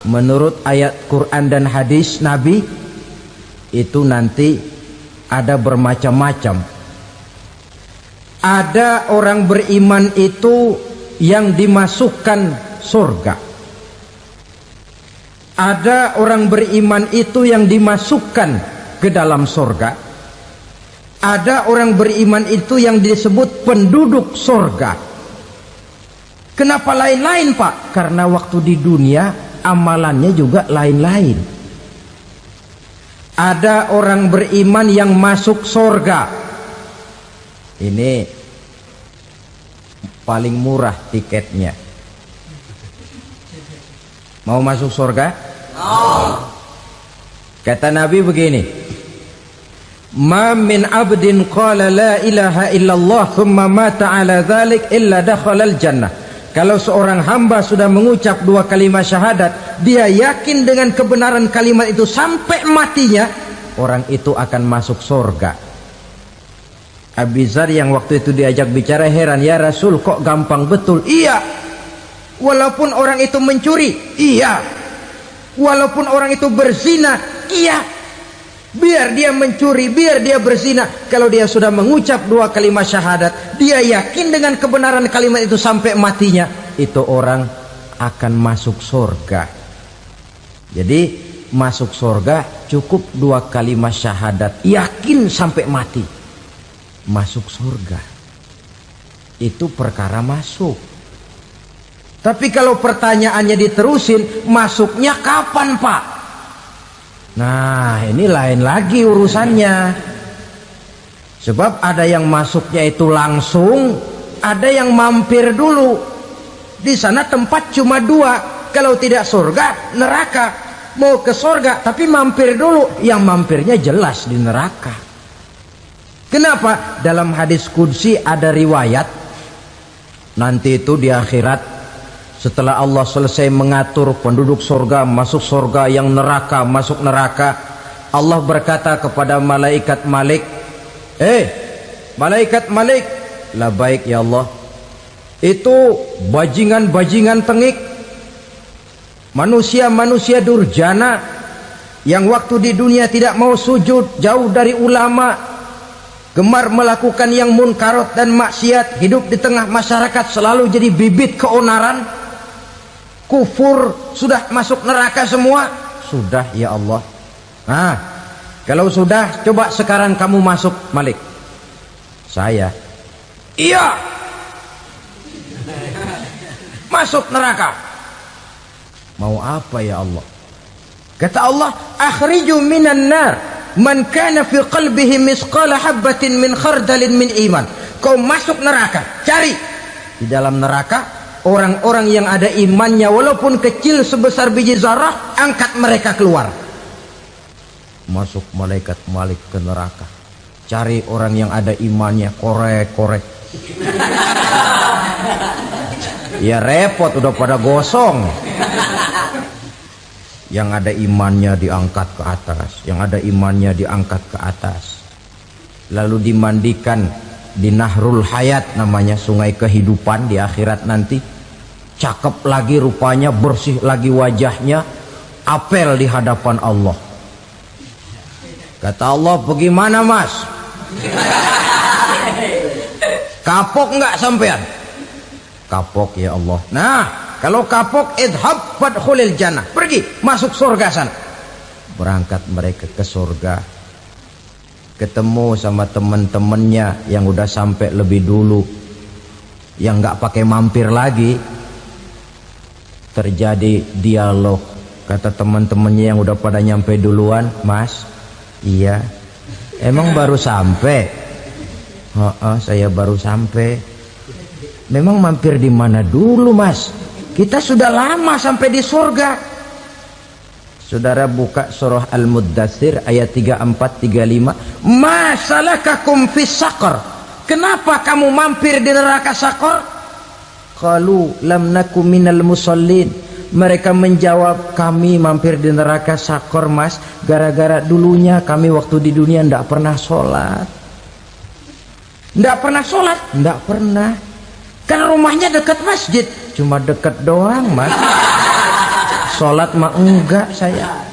menurut ayat Quran dan hadis Nabi itu nanti ada bermacam-macam. Ada orang beriman itu yang dimasukkan surga. Ada orang beriman itu yang dimasukkan ke dalam surga. Ada orang beriman itu yang disebut penduduk surga. Kenapa lain-lain, Pak? Karena waktu di dunia amalannya juga lain-lain. Ada orang beriman yang masuk surga. Ini paling murah tiketnya. Mau masuk surga? Kata Nabi begini, ma min abdin qala la ilaha illallah thumma mata ala dhalik illa dakhala al jannah. Kalau seorang hamba sudah mengucap dua kalimat syahadat, dia yakin dengan kebenaran kalimat itu sampai matinya, orang itu akan masuk surga. Abi Dzar yang waktu itu diajak bicara heran, ya Rasul kok gampang betul? Iya, walaupun orang itu mencuri, iya, walaupun orang itu berzina, iya, biar dia mencuri, biar dia berzina, kalau dia sudah mengucap dua kalimat syahadat, dia yakin dengan kebenaran kalimat itu sampai matinya, itu orang akan masuk surga. Jadi masuk surga cukup dua kalimat syahadat, yakin sampai mati, masuk surga. Itu perkara masuk. Tapi kalau pertanyaannya diterusin, masuknya kapan, Pak? Nah, ini lain lagi urusannya. Sebab ada yang masuknya itu langsung, ada yang mampir dulu. Di sana tempat cuma dua, kalau tidak surga, neraka. Mau ke surga tapi mampir dulu, yang mampirnya jelas di neraka. Kenapa? Dalam hadis qudsi ada riwayat, nanti itu di akhirat, setelah Allah selesai mengatur penduduk surga masuk surga, yang neraka masuk neraka, Allah berkata kepada malaikat Malik, malaikat Malik, labaik ya Allah. Itu bajingan-bajingan tengik, manusia-manusia durjana yang waktu di dunia tidak mau sujud, jauh dari ulama, gemar melakukan yang munkarat dan maksiat, hidup di tengah masyarakat selalu jadi bibit keonaran, kufur, sudah masuk neraka semua. Sudah ya Allah. Nah, kalau sudah, coba sekarang kamu masuk, Malik. Saya, iya, masuk neraka. Mau apa ya Allah? Kata Allah, akhriju minan nar man kana fi qalbihi misqala habatin min khardalin min iman. Kau masuk neraka, cari di dalam neraka orang-orang yang ada imannya walaupun kecil sebesar biji zarah, angkat mereka keluar. Masuk malaikat Malik ke neraka, cari orang yang ada imannya, korek-korek. Ya repot, udah pada gosong. Yang ada imannya diangkat ke atas, yang ada imannya diangkat ke atas, lalu dimandikan di Nahrul Hayat, namanya sungai kehidupan di akhirat nanti. Cakep lagi rupanya, bersih lagi wajahnya, apel di hadapan Allah. Kata Allah, bagaimana mas? Kapok nggak sampean? Kapok ya Allah. Nah, kalau kapok, idhab fadkhulil jannah, pergi masuk surga sana. Berangkat mereka ke surga, ketemu sama teman-temannya yang udah sampai lebih dulu, yang nggak pakai mampir lagi. Terjadi dialog. Kata teman-temannya yang udah pada nyampe duluan, mas, iya, emang baru sampai? Saya baru sampai. Memang mampir di mana dulu mas? Kita sudah lama sampai di surga. Saudara buka surah Al-Muddatsir ayat 34-35. Ma salakakum fis saqar? Kenapa kamu mampir di neraka Saqar? Qalu lam naku minal musallin. Mereka menjawab, kami mampir di neraka Saqar mas, gara-gara dulunya kami waktu di dunia ndak pernah sholat. Ndak pernah sholat? Ndak pernah. Kan rumahnya dekat masjid, cuma dekat doang mas. sholat mah enggak saya.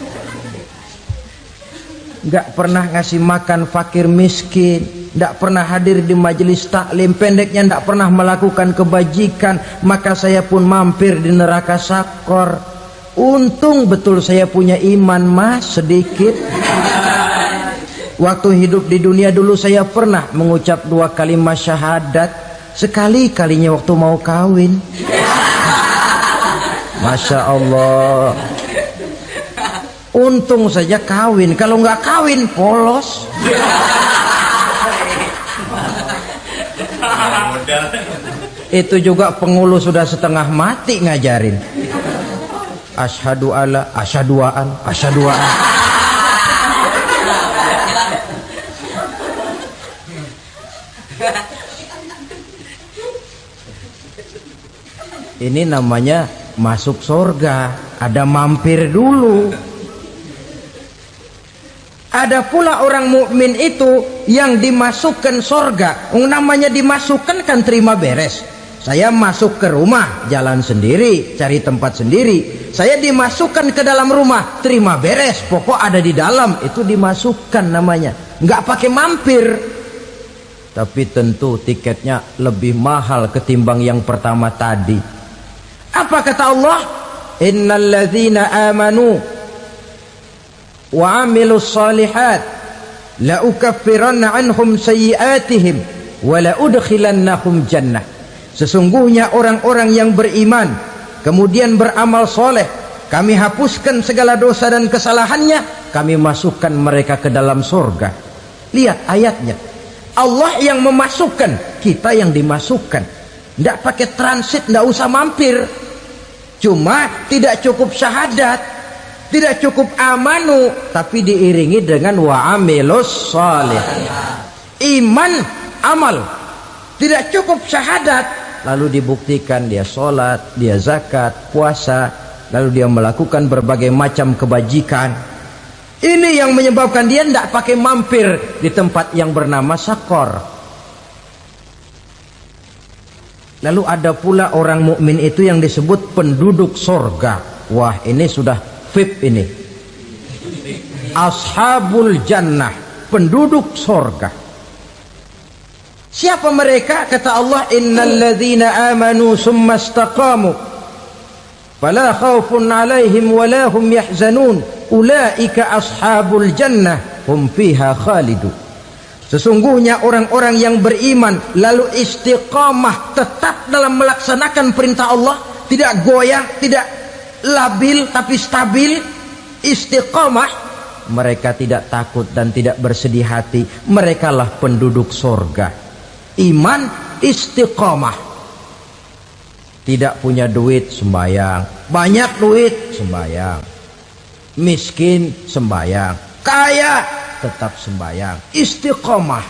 Enggak pernah ngasih makan fakir miskin, enggak pernah hadir di majelis taklim, pendeknya enggak pernah melakukan kebajikan, maka saya pun mampir di neraka sakor. Untung betul saya punya iman mas sedikit. Waktu hidup di dunia dulu saya pernah mengucap 2 kalimat syahadat, sekali-kalinya waktu mau kawin. Masya Allah. Untung saja kawin, kalau nggak kawin polos. Itu juga penghulu sudah setengah mati ngajarin. Asyhadu alla, asyaduaan, asyaduaan. Ini namanya masuk surga, ada mampir dulu. Ada pula orang mukmin itu yang dimasukkan surga. Namanya dimasukkan kan terima beres. Saya masuk ke rumah, jalan sendiri, cari tempat sendiri. Saya dimasukkan ke dalam rumah, terima beres, pokok ada di dalam, itu dimasukkan namanya. Nggak pakai mampir. Tapi tentu tiketnya lebih mahal ketimbang yang pertama tadi. Apa kata Allah? Innal ladzina amanu wa amilus salihat la ukaffiranna anhum sayyi'atihim wa la udkhilannahum jannah. Sesungguhnya orang-orang yang beriman kemudian beramal soleh, kami hapuskan segala dosa dan kesalahannya, kami masukkan mereka ke dalam surga. Lihat ayatnya, Allah yang memasukkan, kita yang dimasukkan. Tidak pakai transit, tidak usah mampir. Cuma tidak cukup syahadat, tidak cukup amanu, tapi diiringi dengan wa amilus salih. Iman, amal. Tidak cukup syahadat, lalu dibuktikan dia sholat, dia zakat, puasa, lalu dia melakukan berbagai macam kebajikan. Ini yang menyebabkan dia tidak pakai mampir di tempat yang bernama sakor. Lalu ada pula orang mukmin itu yang disebut penduduk sorga. Wah, ini sudah VIP ini. Ashabul jannah, penduduk sorga. Siapa mereka? Kata Allah, innal ladzina amanu summa istaqamu fala khaufun alaihim wala hum yahzanun ulaika ashabul jannah hum fiha khalidun. Sesungguhnya orang-orang yang beriman lalu istiqamah, tetap dalam melaksanakan perintah Allah, tidak goyah, tidak labil tapi stabil, istiqamah, mereka tidak takut dan tidak bersedih hati. Merekalah penduduk surga. Iman, istiqamah. Tidak punya duit, sembayang. Banyak duit, sembayang. Miskin, sembayang. Kaya, tetap sembayang. Istiqamah.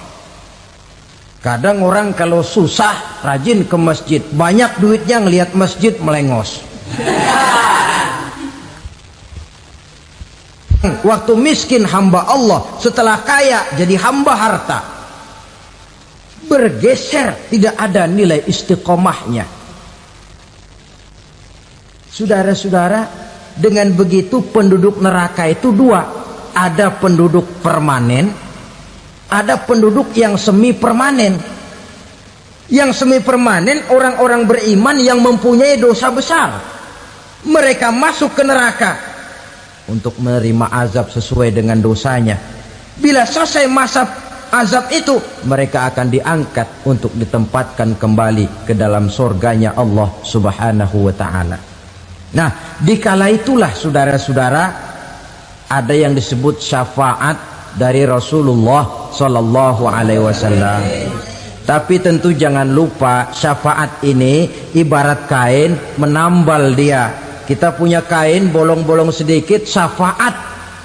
Kadang orang kalau susah rajin ke masjid, banyak duitnya ngelihat masjid melengos. Waktu miskin hamba Allah, setelah kaya jadi hamba harta. Bergeser, tidak ada nilai istiqomahnya. Saudara-saudara, dengan begitu penduduk neraka itu dua. Ada penduduk permanen, ada penduduk yang semi permanen. Yang semi permanen orang-orang beriman yang mempunyai dosa besar. Mereka masuk ke neraka untuk menerima azab sesuai dengan dosanya. Bila selesai masa azab itu, mereka akan diangkat untuk ditempatkan kembali ke dalam surganya Allah Subhanahu wa ta'ala. Nah, dikala itulah saudara-saudara, ada yang disebut syafaat dari Rasulullah Sallallahu Alaihi Wasallam. Tapi tentu jangan lupa, syafaat ini ibarat kain menambal dia. Kita punya kain bolong-bolong sedikit, syafaat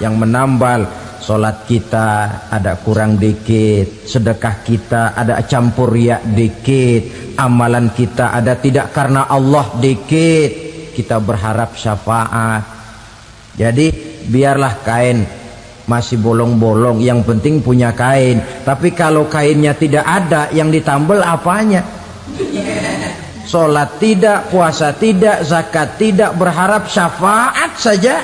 yang menambal. Sholat kita ada kurang dikit, sedekah kita ada campur riak dikit, amalan kita ada tidak karena Allah dikit, kita berharap syafaat. Jadi biarlah kain masih bolong-bolong, yang penting punya kain. Tapi kalau kainnya tidak ada, yang ditambal apanya? sholat tidak, puasa tidak, zakat tidak, berharap syafaat saja.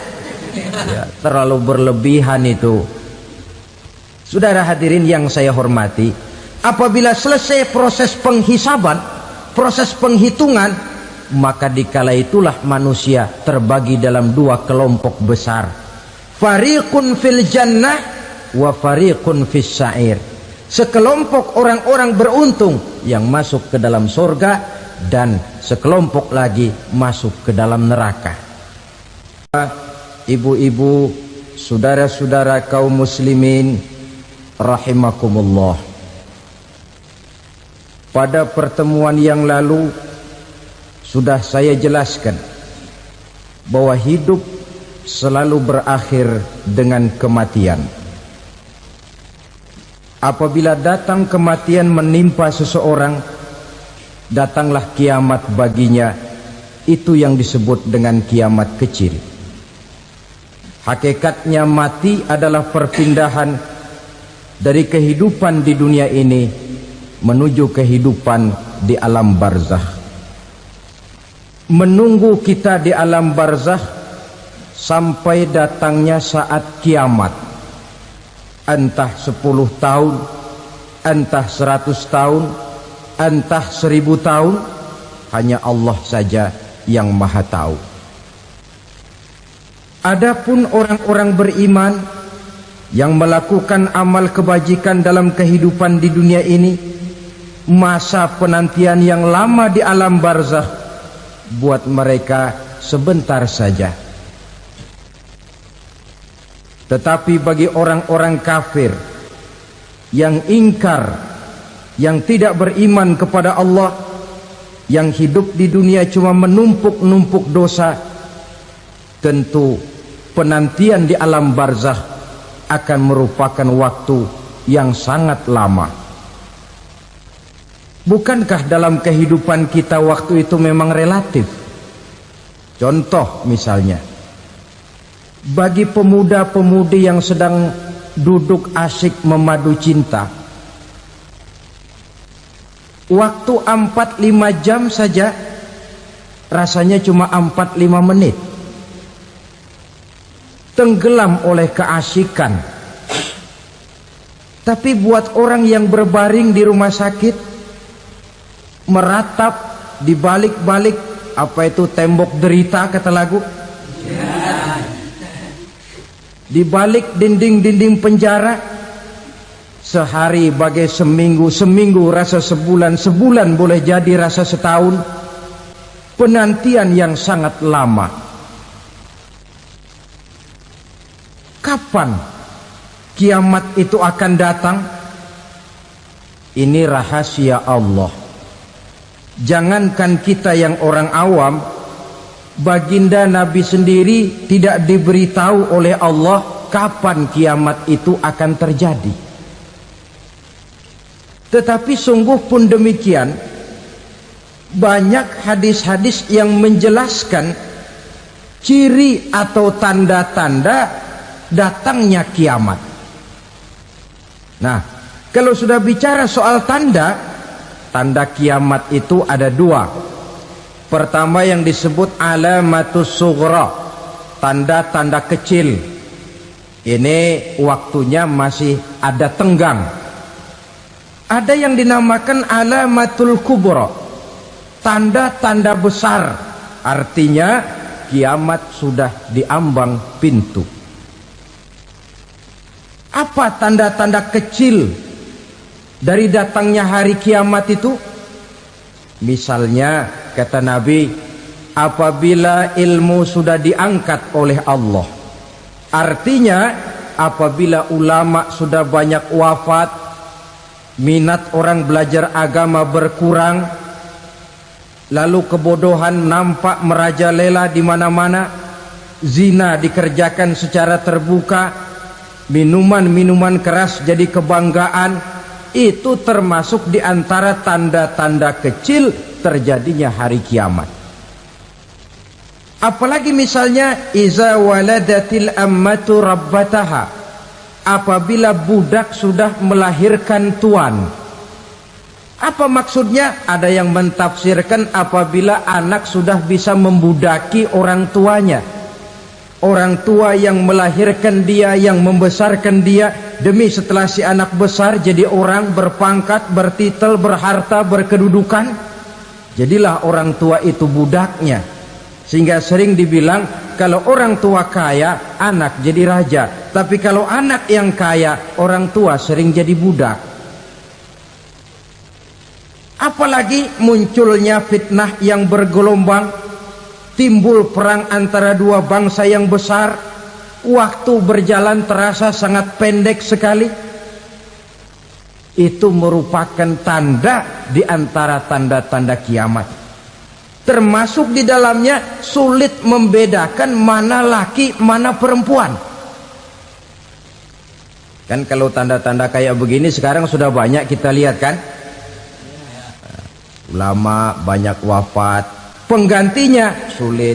Ya, terlalu berlebihan itu. Saudara hadirin yang saya hormati, apabila selesai proses penghisaban, proses penghitungan, maka dikala itulah manusia terbagi dalam dua kelompok besar. Fariqun fil jannah wa fariqun fis sa'ir. Sekelompok orang-orang beruntung yang masuk ke dalam surga, dan sekelompok lagi masuk ke dalam neraka. Ibu-ibu, saudara-saudara kaum muslimin rahimakumullah, pada pertemuan yang lalu sudah saya jelaskan bahwa hidup selalu berakhir dengan kematian. Apabila datang kematian menimpa seseorang, datanglah kiamat baginya. Itu yang disebut dengan kiamat kecil. Hakikatnya mati adalah perpindahan dari kehidupan di dunia ini menuju kehidupan di alam barzakh. Menunggu kita di alam barzakh sampai datangnya saat kiamat, entah 10 tahun, entah 100 tahun, entah 1000 tahun, hanya Allah saja yang maha tahu. Adapun orang-orang beriman yang melakukan amal kebajikan dalam kehidupan di dunia ini, masa penantian yang lama di alam barzakh buat mereka sebentar saja. Tetapi bagi orang-orang kafir yang ingkar, yang tidak beriman kepada Allah, yang hidup di dunia cuma menumpuk-numpuk dosa, tentu penantian di alam barzakh akan merupakan waktu yang sangat lama. Bukankah dalam kehidupan kita waktu itu memang relatif? Contoh misalnya, bagi pemuda-pemudi yang sedang duduk asyik memadu cinta, waktu 4-5 jam saja rasanya cuma 4-5 menit. Tenggelam oleh keasikan. Tapi buat orang yang berbaring di rumah sakit, meratap di balik-balik apa itu tembok derita kata lagu, di balik dinding-dinding penjara, sehari bagai seminggu, seminggu rasa sebulan, sebulan boleh jadi rasa setahun. Penantian yang sangat lama. Kapan kiamat itu akan datang? Ini rahasia Allah. Jangankan kita yang orang awam, baginda Nabi sendiri tidak diberitahu oleh Allah kapan kiamat itu akan terjadi. Tetapi sungguh pun demikian, banyak hadis-hadis yang menjelaskan ciri atau tanda-tanda datangnya kiamat. Nah, kalau sudah bicara soal tanda, tanda kiamat itu ada dua. Pertama yang disebut alamatus sughra, tanda-tanda kecil. Ini waktunya masih ada tenggang. Ada yang dinamakan alamatul kubra, tanda-tanda besar. Artinya kiamat sudah diambang pintu. Apa tanda-tanda kecil dari datangnya hari kiamat itu? Misalnya kata Nabi, apabila ilmu sudah diangkat oleh Allah. Artinya apabila ulama sudah banyak wafat, minat orang belajar agama berkurang, lalu kebodohan nampak merajalela di mana-mana, zina dikerjakan secara terbuka, minuman-minuman keras jadi kebanggaan, itu termasuk di antara tanda-tanda kecil terjadinya hari kiamat. Apalagi misalnya iza waladatil ammatu rabbataha, apabila budak sudah melahirkan tuan. Apa maksudnya? Ada yang mentafsirkan apabila anak sudah bisa membudaki orang tuanya. Orang tua yang melahirkan dia, yang membesarkan dia, demi setelah si anak besar jadi orang berpangkat, bertitel, berharta, berkedudukan, jadilah orang tua itu budaknya. Sehingga sering dibilang kalau orang tua kaya, anak jadi raja. Tapi kalau anak yang kaya, orang tua sering jadi budak. Apalagi munculnya fitnah yang bergelombang, timbul perang antara dua bangsa yang besar, waktu berjalan terasa sangat pendek sekali. Itu merupakan tanda di antara tanda-tanda kiamat. Termasuk di dalamnya sulit membedakan mana laki, mana perempuan. Kan kalau tanda-tanda kayak begini sekarang sudah banyak kita lihat kan. Ulama banyak wafat, penggantinya sulit.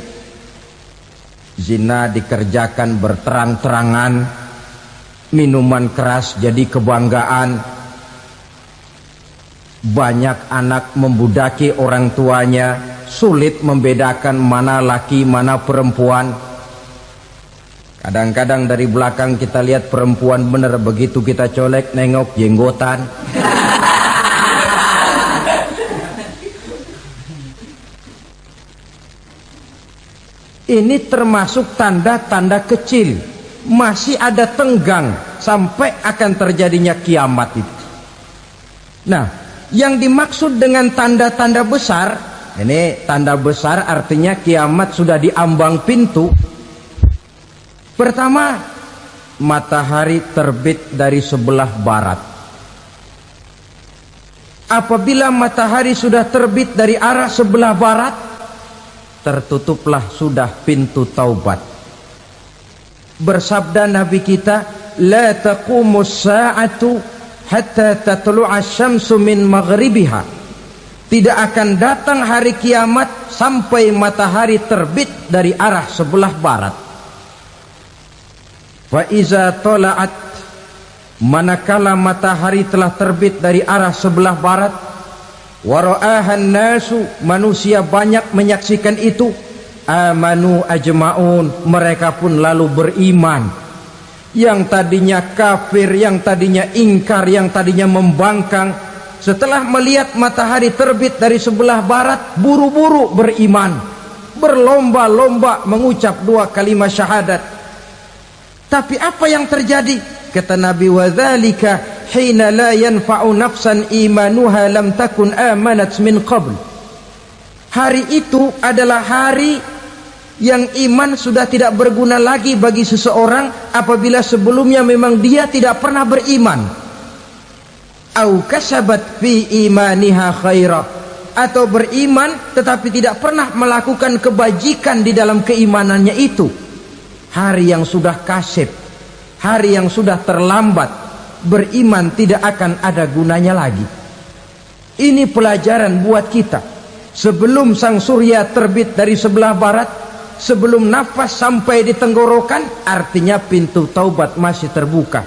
Zina dikerjakan berterang-terangan, minuman keras jadi kebanggaan, banyak anak membudaki orang tuanya, sulit membedakan mana laki mana perempuan. Kadang-kadang dari belakang kita lihat perempuan bener, begitu kita colek nengok jenggotan. Ini termasuk tanda-tanda kecil, masih ada tenggang sampai akan terjadinya kiamat itu. Nah, yang dimaksud dengan tanda-tanda besar, ini tanda besar artinya kiamat sudah diambang pintu. Pertama, matahari terbit dari sebelah barat. Apabila matahari sudah terbit dari arah sebelah barat, tertutuplah sudah pintu taubat. Bersabda Nabi kita, la taqumus sa'atu hatta tatlu'a syamsu min maghribiha. Tidak akan datang hari kiamat sampai matahari terbit dari arah sebelah barat. Fa iza tala'at, manakala matahari telah terbit dari arah sebelah barat, wara'ahan nasu, manusia banyak menyaksikan itu, amanu ajma'un, mereka pun lalu beriman. Yang tadinya kafir, yang tadinya ingkar, yang tadinya membangkang, setelah melihat matahari terbit dari sebelah barat, buru-buru beriman, berlomba-lomba mengucap dua kalimat syahadat. Tapi apa yang terjadi? Kata Nabi, wadzalika hina la yanfa'u nafsan imanuha lam takun amanat min qabl. Hari itu adalah hari yang iman sudah tidak berguna lagi bagi seseorang apabila sebelumnya memang dia tidak pernah beriman. Au kasabat fi imaniha khaira, atau beriman tetapi tidak pernah melakukan kebajikan di dalam keimanannya itu. Hari yang sudah kasib, hari yang sudah terlambat, beriman tidak akan ada gunanya lagi. Ini pelajaran buat kita. Sebelum sang surya terbit dari sebelah barat, sebelum nafas sampai di tenggorokan, artinya pintu taubat masih terbuka.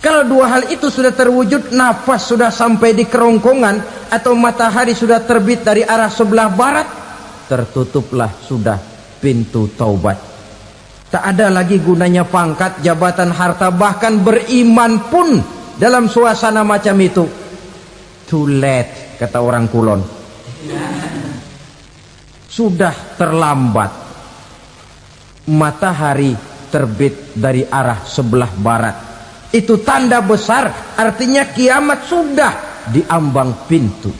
Kalau dua hal itu sudah terwujud, nafas sudah sampai di kerongkongan atau matahari sudah terbit dari arah sebelah barat, tertutuplah sudah pintu taubat. Tak ada lagi gunanya pangkat, jabatan, harta, bahkan beriman pun dalam suasana macam itu too late, kata orang Kulon. Sudah terlambat. Matahari terbit dari arah sebelah barat, itu tanda besar, artinya kiamat sudah diambang pintu.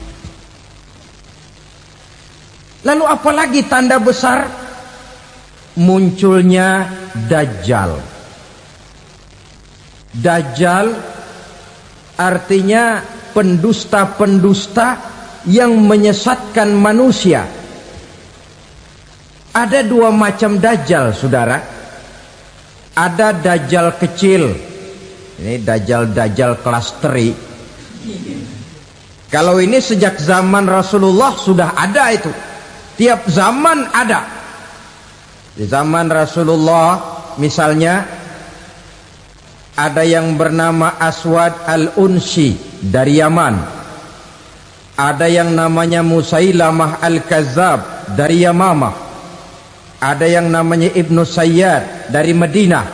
Lalu apalagi tanda besar? Munculnya Dajjal. Dajjal artinya pendusta-pendusta yang menyesatkan manusia. Ada dua macam Dajjal, saudara. Ada Dajjal kecil. Ini Dajjal kelas teri. Kalau ini sejak zaman Rasulullah sudah ada itu. Tiap zaman ada. Di zaman Rasulullah misalnya ada yang bernama Aswad al-Unsi dari Yaman. Ada yang namanya Musailamah Al-Kazzab dari Yamamah. Ada yang namanya Ibnu Sayyad dari Madinah.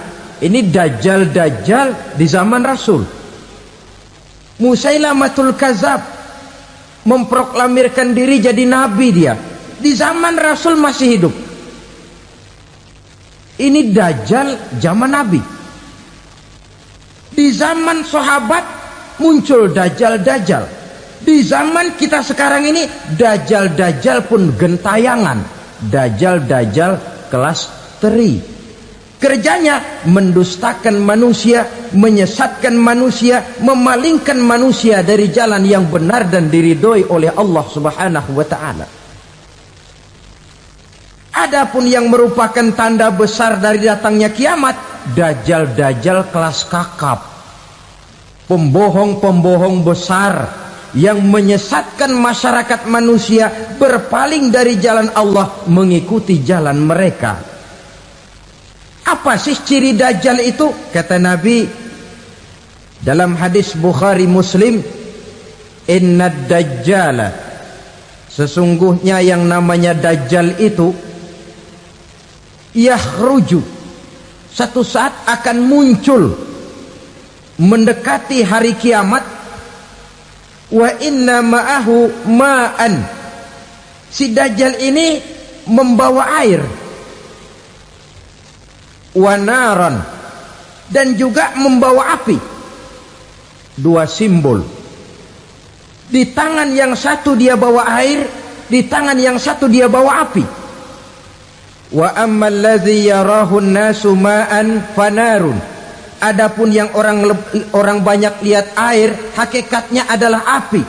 Ini dajjal-dajjal di zaman Rasul. Musailamatul Kazzab memproklamirkan diri jadi nabi dia. Di zaman Rasul masih hidup. Ini dajjal zaman Nabi. Di zaman sahabat muncul dajjal-dajjal. Di zaman kita sekarang ini dajjal-dajjal pun gentayangan. Dajjal-dajjal kelas teri. Kerjanya mendustakan manusia, menyesatkan manusia, memalingkan manusia dari jalan yang benar dan diridhoi oleh Allah Subhanahu wa taala. Adapun yang merupakan tanda besar dari datangnya kiamat, dajjal-dajjal kelas kakap. Pembohong-pembohong besar yang menyesatkan masyarakat manusia berpaling dari jalan Allah mengikuti jalan mereka. Apa sih ciri dajjal itu? Kata Nabi dalam hadis Bukhari Muslim, "Inna dajjala", sesungguhnya yang namanya dajjal itu yakhruju, satu saat akan muncul mendekati hari kiamat. Wa inna ma'ahu ma'an, si dajjal ini membawa air. Wa naran, dan juga membawa api. Dua simbol. Di tangan yang satu dia bawa air, di tangan yang satu dia bawa api. Wa ammal ladzi yarahu an-nasu ma'an fanarun, adapun yang orang banyak lihat air, hakikatnya adalah api.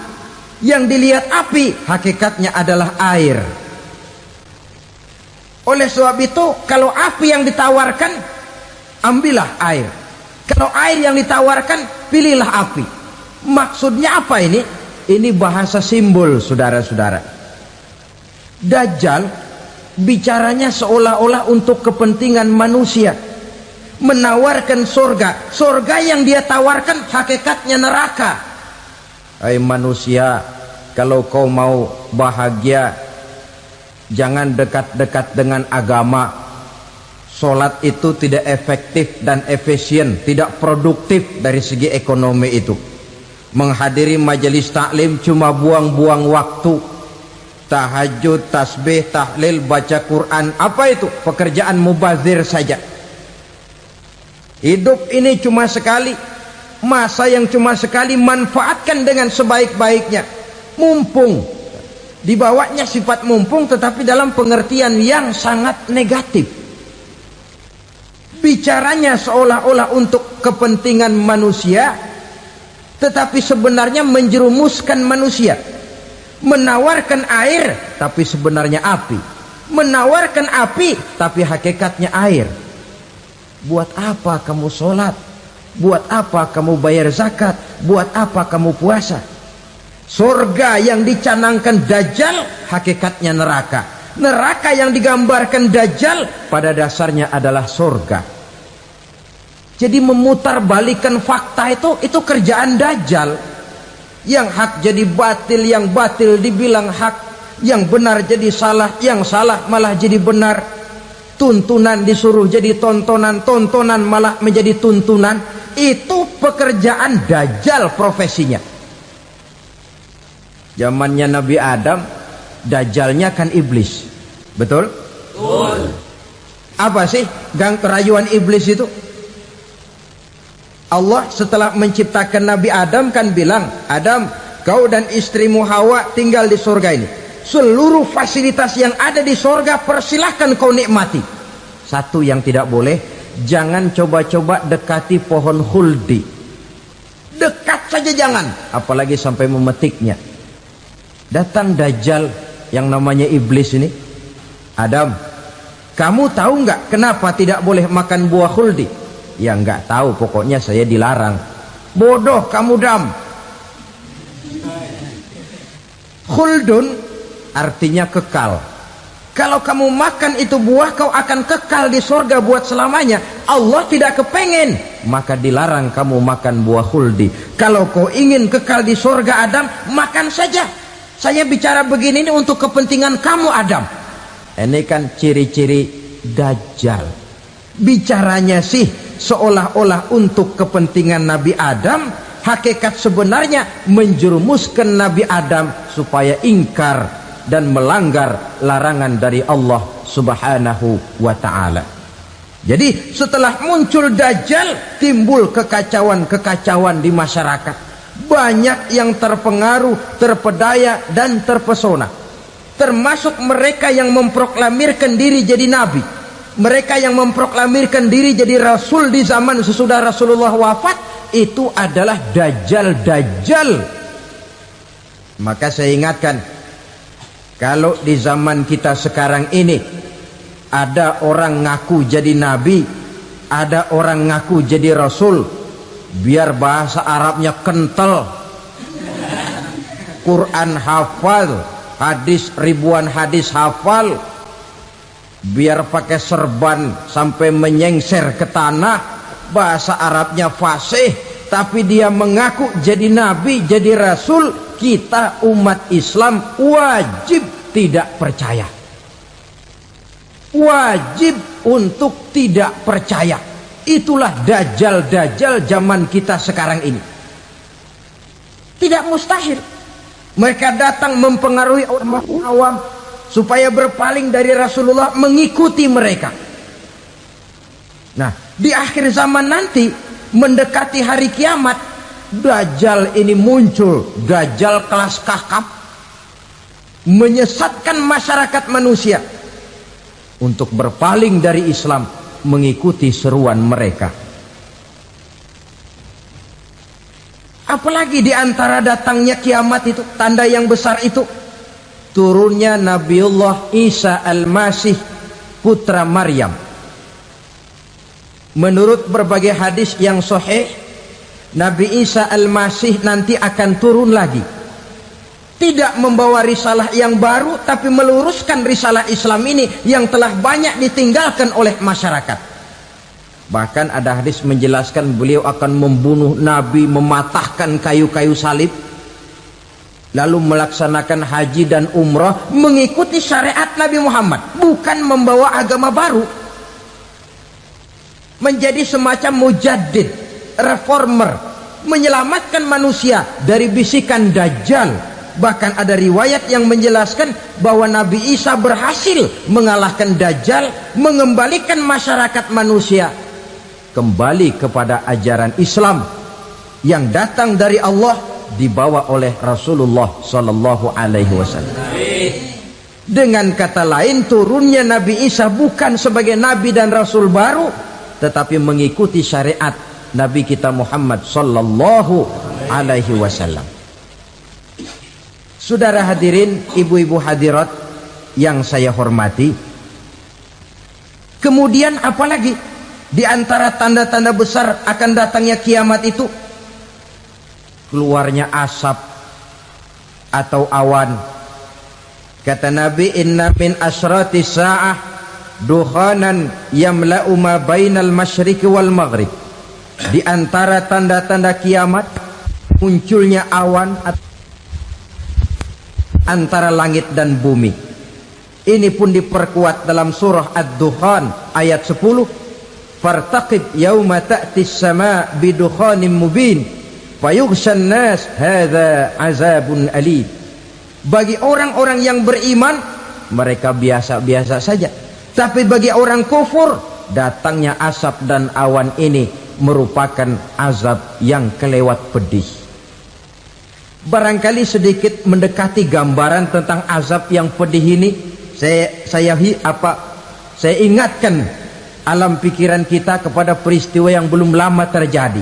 Yang dilihat api, hakikatnya adalah air. Oleh sebab itu, kalau api yang ditawarkan, ambillah air. Kalau air yang ditawarkan, pilihlah api. Maksudnya apa ini? Ini bahasa simbol, saudara-saudara. Dajjal bicaranya seolah-olah untuk kepentingan manusia, menawarkan surga. Surga yang dia tawarkan hakikatnya neraka. Hai manusia, kalau kau mau bahagia, jangan dekat-dekat dengan agama. Sholat itu tidak efektif dan efisien, tidak produktif dari segi ekonomi itu. Menghadiri majelis taklim cuma buang-buang waktu. Tahajud, tasbih, tahlil, baca Quran, apa itu? Pekerjaan mubazir saja. Hidup ini cuma sekali, masa yang cuma sekali, manfaatkan dengan sebaik-baiknya. Mumpung, dibawanya sifat mumpung, tetapi dalam pengertian yang sangat negatif. Bicaranya seolah-olah untuk kepentingan manusia, tetapi sebenarnya menjerumuskan manusia. Menawarkan air, tapi sebenarnya api. Menawarkan api, tapi hakikatnya air. Buat apa kamu sholat? Buat apa kamu bayar zakat? Buat apa kamu puasa? Surga yang dicanangkan dajjal, hakikatnya neraka. Neraka yang digambarkan dajjal, pada dasarnya adalah surga. Jadi memutarbalikan fakta itu kerjaan dajjal. Yang hak jadi batil, yang batil dibilang hak, yang benar jadi salah, yang salah malah jadi benar. Tuntunan disuruh jadi tontonan, tontonan malah menjadi tuntunan. Itu pekerjaan dajjal profesinya. Zamannya Nabi Adam, dajjalnya kan iblis. Betul? Betul. Apa sih gang rayuan iblis itu? Allah setelah menciptakan Nabi Adam kan bilang, Adam, kau dan istrimu Hawa tinggal di surga ini. Seluruh fasilitas yang ada di surga persilahkan kau nikmati. Satu yang tidak boleh, jangan coba-coba dekati pohon khuldi. Dekat saja jangan, apalagi sampai memetiknya. Datang dajjal yang namanya iblis ini. Adam, kamu tahu nggak kenapa tidak boleh makan buah khuldi? Ya nggak tahu, pokoknya saya dilarang. Bodoh kamu Dam. Khuldun artinya kekal. Kalau kamu makan itu buah, kau akan kekal di surga buat selamanya. Allah tidak kepengen, maka dilarang kamu makan buah khuldi. Kalau kau ingin kekal di surga Adam, makan saja. Saya bicara begini ini untuk kepentingan kamu Adam. Ini kan ciri-ciri Dajjal. Bicaranya sih seolah-olah untuk kepentingan Nabi Adam, hakikat sebenarnya menjerumuskan Nabi Adam supaya ingkar dan melanggar larangan dari Allah Subhanahu wa ta'ala. Jadi setelah muncul Dajjal, timbul kekacauan-kekacauan di masyarakat. Banyak yang terpengaruh, terpedaya dan terpesona, termasuk mereka yang memproklamirkan diri jadi nabi, mereka yang memproklamirkan diri jadi rasul di zaman sesudah Rasulullah wafat. Itu adalah Dajjal. Maka saya ingatkan, kalau di zaman kita sekarang ini ada orang ngaku jadi nabi, ada orang ngaku jadi rasul, biar bahasa Arabnya kental, Quran hafal, hadis ribuan hadis hafal, biar pakai serban sampai menyengser ke tanah, bahasa Arabnya fasih, tapi dia mengaku jadi nabi, jadi rasul, kita umat Islam wajib tidak percaya, wajib untuk tidak percaya. Itulah Dajjal zaman kita sekarang ini. Tidak mustahil mereka datang mempengaruhi orang awam supaya berpaling dari Rasulullah, mengikuti mereka. Nah, di akhir zaman nanti, mendekati hari kiamat, Dajjal ini muncul. Dajjal kelas kakap, menyesatkan masyarakat manusia untuk berpaling dari Islam, mengikuti seruan mereka. Apalagi di antara datangnya kiamat itu, tanda yang besar itu, turunnya Nabiullah Isa Al-Masih, putra Maryam. Menurut berbagai hadis yang sahih, Nabi Isa Al-Masih nanti akan turun lagi, tidak membawa risalah yang baru, tapi meluruskan risalah Islam ini yang telah banyak ditinggalkan oleh masyarakat. Bahkan ada hadis menjelaskan beliau akan membunuh Nabi, mematahkan kayu-kayu salib, lalu melaksanakan haji dan umrah mengikuti syariat Nabi Muhammad, bukan membawa agama baru. Menjadi semacam mujaddid, reformer, menyelamatkan manusia dari bisikan Dajjal. Bahkan ada riwayat yang menjelaskan bahwa Nabi Isa berhasil mengalahkan Dajjal, mengembalikan masyarakat manusia kembali kepada ajaran Islam yang datang dari Allah, dibawa oleh Rasulullah Sallallahu Alaihi Wasallam. Dengan kata lain, turunnya Nabi Isa bukan sebagai Nabi dan Rasul baru, tetapi mengikuti syariat Nabi kita Muhammad Sallallahu Alaihi Wasallam. Saudara hadirin, ibu-ibu hadirat yang saya hormati, kemudian apalagi di antara tanda-tanda besar akan datangnya kiamat itu? Keluarnya asap atau awan. Kata Nabi, inna min asyrati sa'ah dukhanan yamla'u ma bainal masyriqi wal maghrib. Di antara tanda-tanda kiamat, munculnya awan antara langit dan bumi. Ini pun diperkuat dalam surah Ad-Dukhan ayat 10, fartaqib yauma ta'tis sama bidukhanim mubin fayughshan nas hadza azabun alim. Bagi orang-orang yang beriman, mereka biasa-biasa saja, tapi bagi orang kufur, datangnya asap dan awan ini merupakan azab yang kelewat pedih. Barangkali sedikit mendekati gambaran tentang azab yang pedih ini, saya ingatkan alam pikiran kita kepada peristiwa yang belum lama terjadi.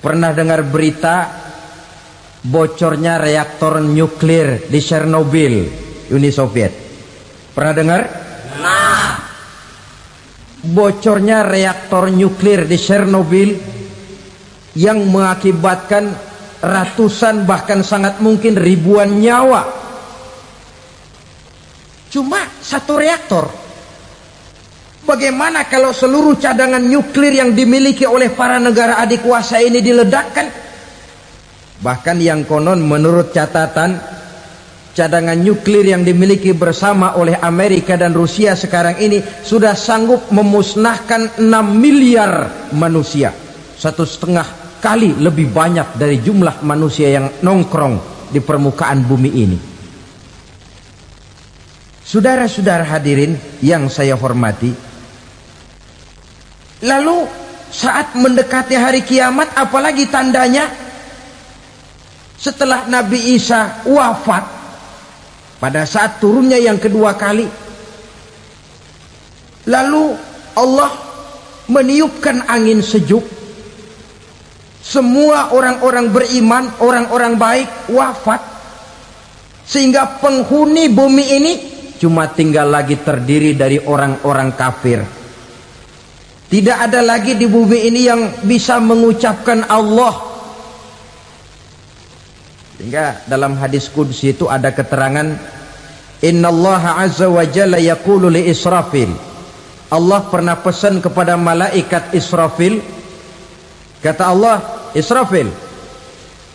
Pernah dengar berita bocornya reaktor nuklir di Chernobyl, Uni Soviet? Pernah dengar? Nah, bocornya reaktor nuklir di Chernobyl yang mengakibatkan ratusan bahkan sangat mungkin ribuan nyawa. Cuma satu reaktor. Bagaimana kalau seluruh cadangan nuklir yang dimiliki oleh para negara adikuasa ini diledakkan? Bahkan yang konon menurut catatan cadangan nuklir yang dimiliki bersama oleh Amerika dan Rusia sekarang ini sudah sanggup memusnahkan 6 miliar manusia, 1,5 kali lebih banyak dari jumlah manusia yang nongkrong di permukaan bumi ini. Saudara-saudara hadirin yang saya hormati, lalu saat mendekati hari kiamat, apalagi tandanya? Setelah Nabi Isa wafat, pada saat turunnya yang kedua kali, lalu Allah meniupkan angin sejuk. Semua orang-orang beriman, orang-orang baik wafat, sehingga penghuni bumi ini cuma tinggal lagi terdiri dari orang-orang kafir. Tidak ada lagi di bumi ini yang bisa mengucapkan Allah. Sehingga dalam hadis qudsi itu ada keterangan, innallaha azza wa jalla yaqulu li Israfil. Allah pernah pesan kepada malaikat Israfil, kata Allah, Israfil,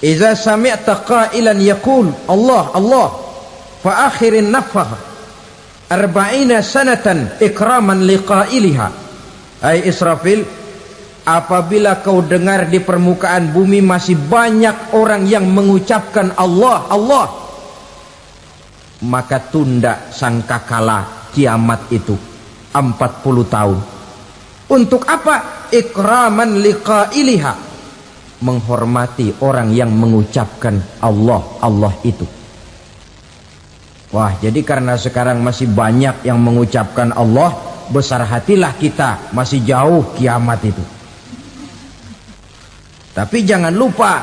idza sami'ta qailan yaqul Allah Allah fa akhirin nafakh 40 sanatan ikraman liqailiha. Hai Israfil, apabila kau dengar di permukaan bumi masih banyak orang yang mengucapkan Allah Allah, maka tunda sangkakala kiamat itu 40 tahun. Untuk apa? Ikraman liqailiha, menghormati orang yang mengucapkan Allah Allah itu. Wah, jadi karena sekarang masih banyak yang mengucapkan Allah, besar hatilah kita, masih jauh kiamat itu. Tapi jangan lupa,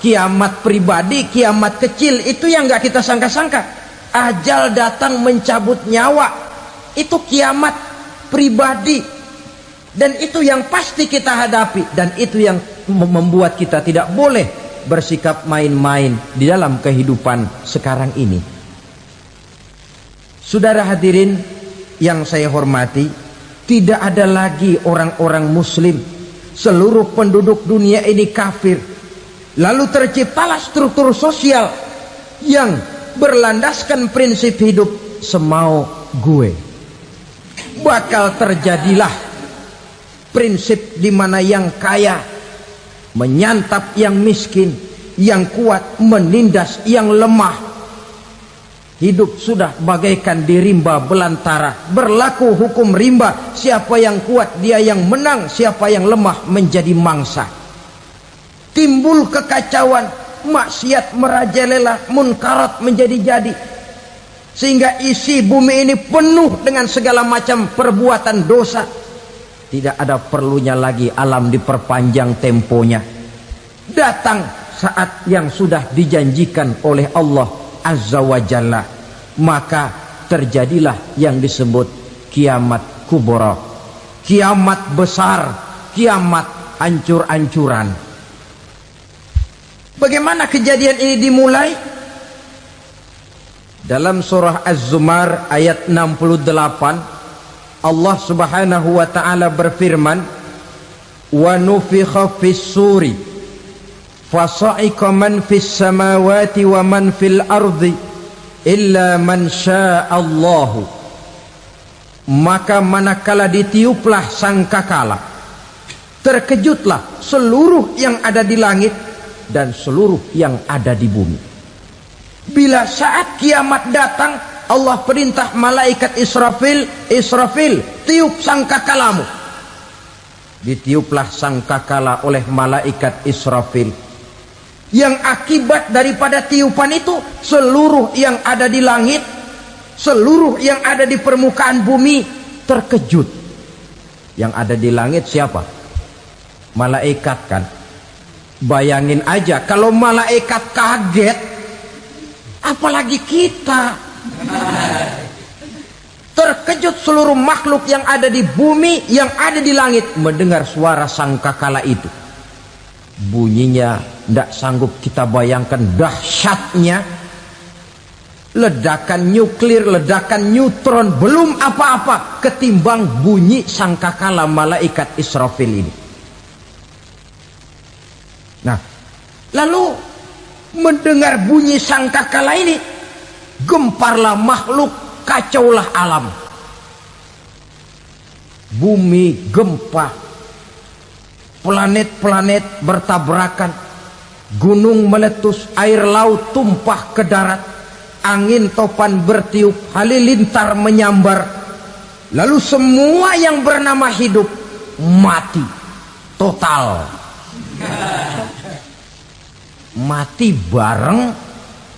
kiamat pribadi, kiamat kecil itu yang gak kita sangka-sangka. Ajal datang mencabut nyawa, itu kiamat pribadi. Dan itu yang pasti kita hadapi, dan itu yang membuat kita tidak boleh bersikap main-main di dalam kehidupan sekarang ini. Saudara hadirin yang saya hormati, tidak ada lagi orang-orang muslim. Seluruh penduduk dunia ini kafir. Lalu terciptalah struktur sosial yang berlandaskan prinsip hidup semau gue. Bakal terjadilah prinsip di mana yang kaya menyantap yang miskin, yang kuat menindas yang lemah. Hidup sudah bagaikan di rimba belantara, berlaku hukum rimba, siapa yang kuat dia yang menang, siapa yang lemah menjadi mangsa. Timbul kekacauan, maksiat merajalela, munkarat menjadi-jadi, sehingga isi bumi ini penuh dengan segala macam perbuatan dosa. Tidak ada perlunya lagi alam diperpanjang temponya. Datang saat yang sudah dijanjikan oleh Allah Azza wa Jalla, maka terjadilah yang disebut kiamat kubra, kiamat besar, kiamat ancur-ancuran. Bagaimana kejadian ini dimulai? Dalam surah Az-Zumar ayat 68, Allah Subhanahu wa taala berfirman, wa nufikha fis-suri fasa'iqa man fis samawati wa man fil ardi illa man sya'allahu. Maka manakala ditiuplah sangkakala, terkejutlah seluruh yang ada di langit dan seluruh yang ada di bumi. Bila saat kiamat datang, Allah perintah malaikat Israfil, Israfil, tiup sangkakalamu. Ditiuplah sangkakala oleh malaikat Israfil. Yang akibat daripada tiupan itu, seluruh yang ada di langit, seluruh yang ada di permukaan bumi terkejut. Yang ada di langit siapa? Malaikat kan. Bayangin aja kalau malaikat kaget, apalagi kita. Terkejut seluruh makhluk yang ada di bumi, yang ada di langit mendengar suara sangkakala itu. Bunyinya tidak sanggup kita bayangkan dahsyatnya. Ledakan nuklir, ledakan neutron, belum apa-apa ketimbang bunyi sangkakala malaikat Israfil ini. Nah, lalu mendengar bunyi sangkakala ini, gemparlah makhluk, kacaulah alam. Bumi gempa, planet-planet bertabrakan, gunung meletus, air laut tumpah ke darat, angin topan bertiup, halilintar menyambar, lalu semua yang bernama hidup mati total. Mati bareng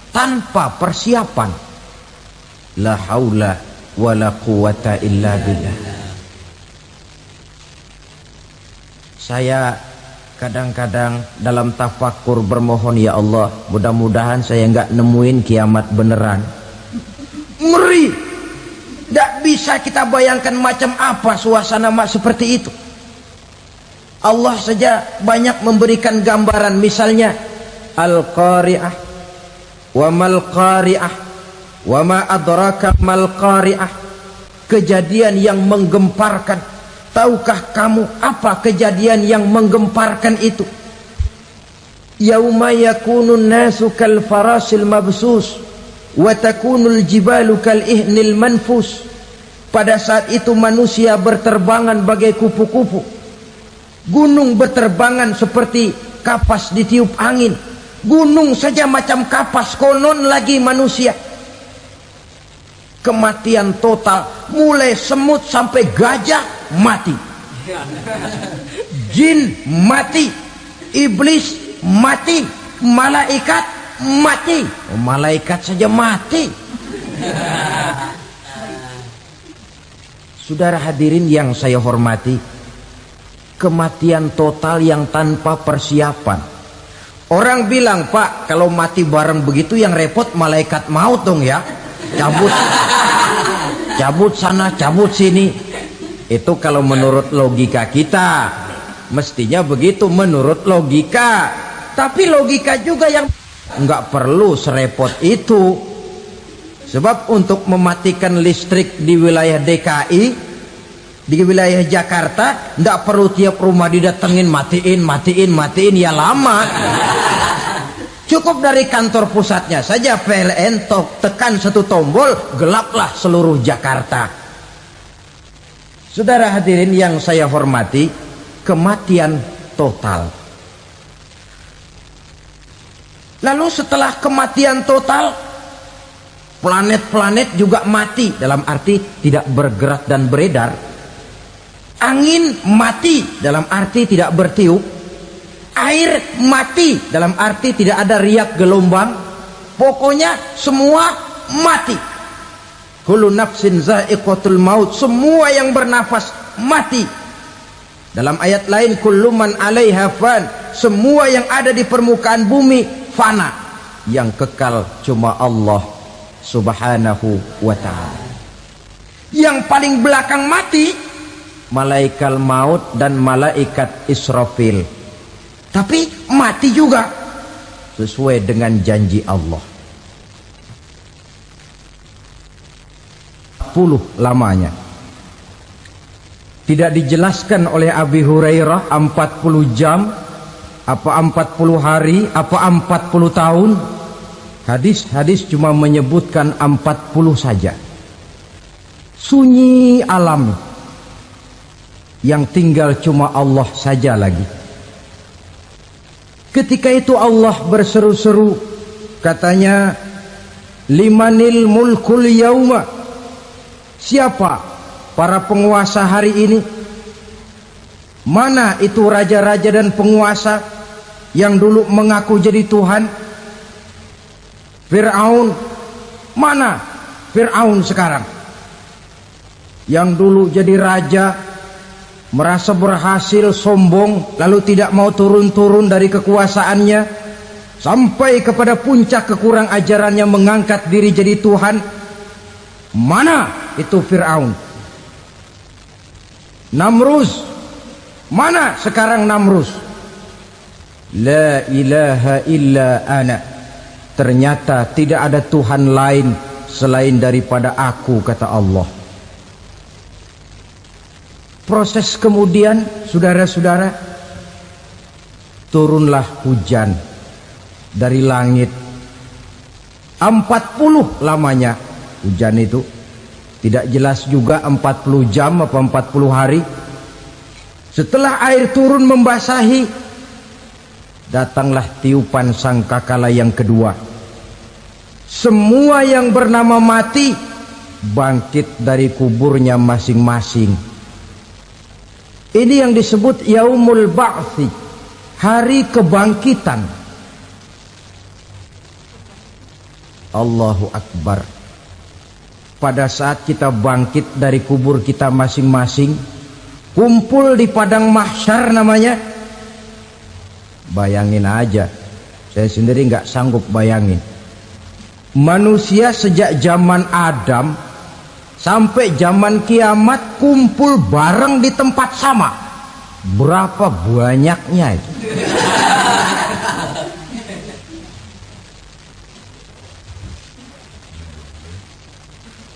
tanpa persiapan. La haula wala quwata illa billah. Saya kadang-kadang dalam tafakur bermohon, ya Allah, mudah-mudahan saya enggak nemuin kiamat beneran. Ngeri. Tidak bisa kita bayangkan macam apa suasana seperti itu. Allah saja banyak memberikan gambaran, misalnya Al-Qari'ah, wa mal qari'ah, wa ma adraka mal qari'ah. Kejadian yang menggemparkan. Tahukah kamu apa kejadian yang menggemparkan itu? Yauma yakunun nasu kal farasil mabsus wa takunul jibalu kal ihnil manfus. Pada saat itu manusia berterbangan bagai kupu-kupu, gunung berterbangan seperti kapas ditiup angin. Gunung saja macam kapas, konon lagi manusia. Kematian total, mulai semut sampai gajah mati, jin mati, iblis mati, malaikat mati. Malaikat saja mati. Saudara hadirin yang saya hormati, kematian total yang tanpa persiapan. Orang bilang, Pak, kalau mati bareng begitu yang repot malaikat maut dong ya. Cabut sana, cabut sini. Itu kalau menurut logika kita, mestinya begitu menurut logika. Tapi logika juga yang nggak perlu serepot itu. Sebab untuk mematikan listrik di wilayah DKI, di wilayah Jakarta, nggak perlu tiap rumah didatengin, matiin, ya lama. Cukup dari kantor pusatnya saja PLN, tekan satu tombol, gelaplah seluruh Jakarta. Saudara hadirin yang saya hormati, kematian total. Lalu setelah kematian total, planet-planet juga mati, dalam arti tidak bergerak dan beredar. Angin mati, dalam arti tidak bertiup. Air mati, dalam arti tidak ada riak gelombang. Pokoknya semua mati. Kullu nafsin za'iqatul maut, semua yang bernafas mati. Dalam ayat lain, kullu man 'alaiha fan, semua yang ada di permukaan bumi fana. Yang kekal cuma Allah Subhanahu wa ta'ala. Yang paling belakang mati malaikat maut dan malaikat Israfil. Tapi mati juga sesuai dengan janji Allah. 40 lamanya. Tidak dijelaskan oleh Abi Hurairah 40 jam, apa 40 hari, apa 40 tahun. Hadis-hadis cuma menyebutkan 40 saja. Sunyi alam, yang tinggal cuma Allah saja lagi. Ketika itu Allah berseru-seru, katanya, limanil mulkul yauma, siapa para penguasa hari ini? Mana itu raja-raja dan penguasa yang dulu mengaku jadi Tuhan? Fir'aun, mana Fir'aun sekarang? Yang dulu jadi raja, merasa berhasil, sombong, lalu tidak mau turun-turun dari kekuasaannya, sampai kepada puncak kekurang ajarannya mengangkat diri jadi Tuhan. Mana itu Fir'aun? Namrus, mana sekarang Namrus? La ilaha illa ana, ternyata tidak ada Tuhan lain selain daripada aku, kata Allah. Proses kemudian, saudara-saudara, turunlah hujan dari langit. 40 lamanya hujan itu. Tidak jelas juga 40 jam apa 40 hari. Setelah air turun membasahi, datanglah tiupan sangkakala yang kedua. Semua yang bernama mati bangkit dari kuburnya masing-masing. Ini yang disebut Yaumul Ba'thi, hari kebangkitan. Allahu Akbar. Pada saat kita bangkit dari kubur kita masing-masing, kumpul di padang mahsyar namanya. Bayangin aja, saya sendiri nggak sanggup bayangin. Manusia sejak zaman Adam sampai zaman kiamat kumpul bareng di tempat sama. Berapa banyaknya itu?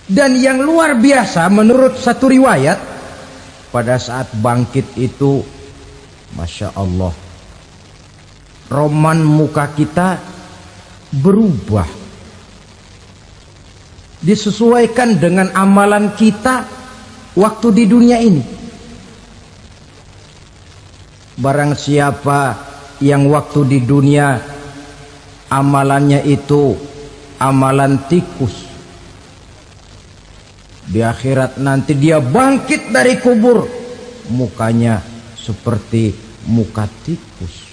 Dan yang luar biasa menurut satu riwayat, pada saat bangkit itu, Masya Allah, roman muka kita berubah, disesuaikan dengan amalan kita waktu di dunia ini. Barang siapa yang waktu di dunia amalannya itu amalan tikus, di akhirat nanti dia bangkit dari kubur, mukanya seperti muka tikus.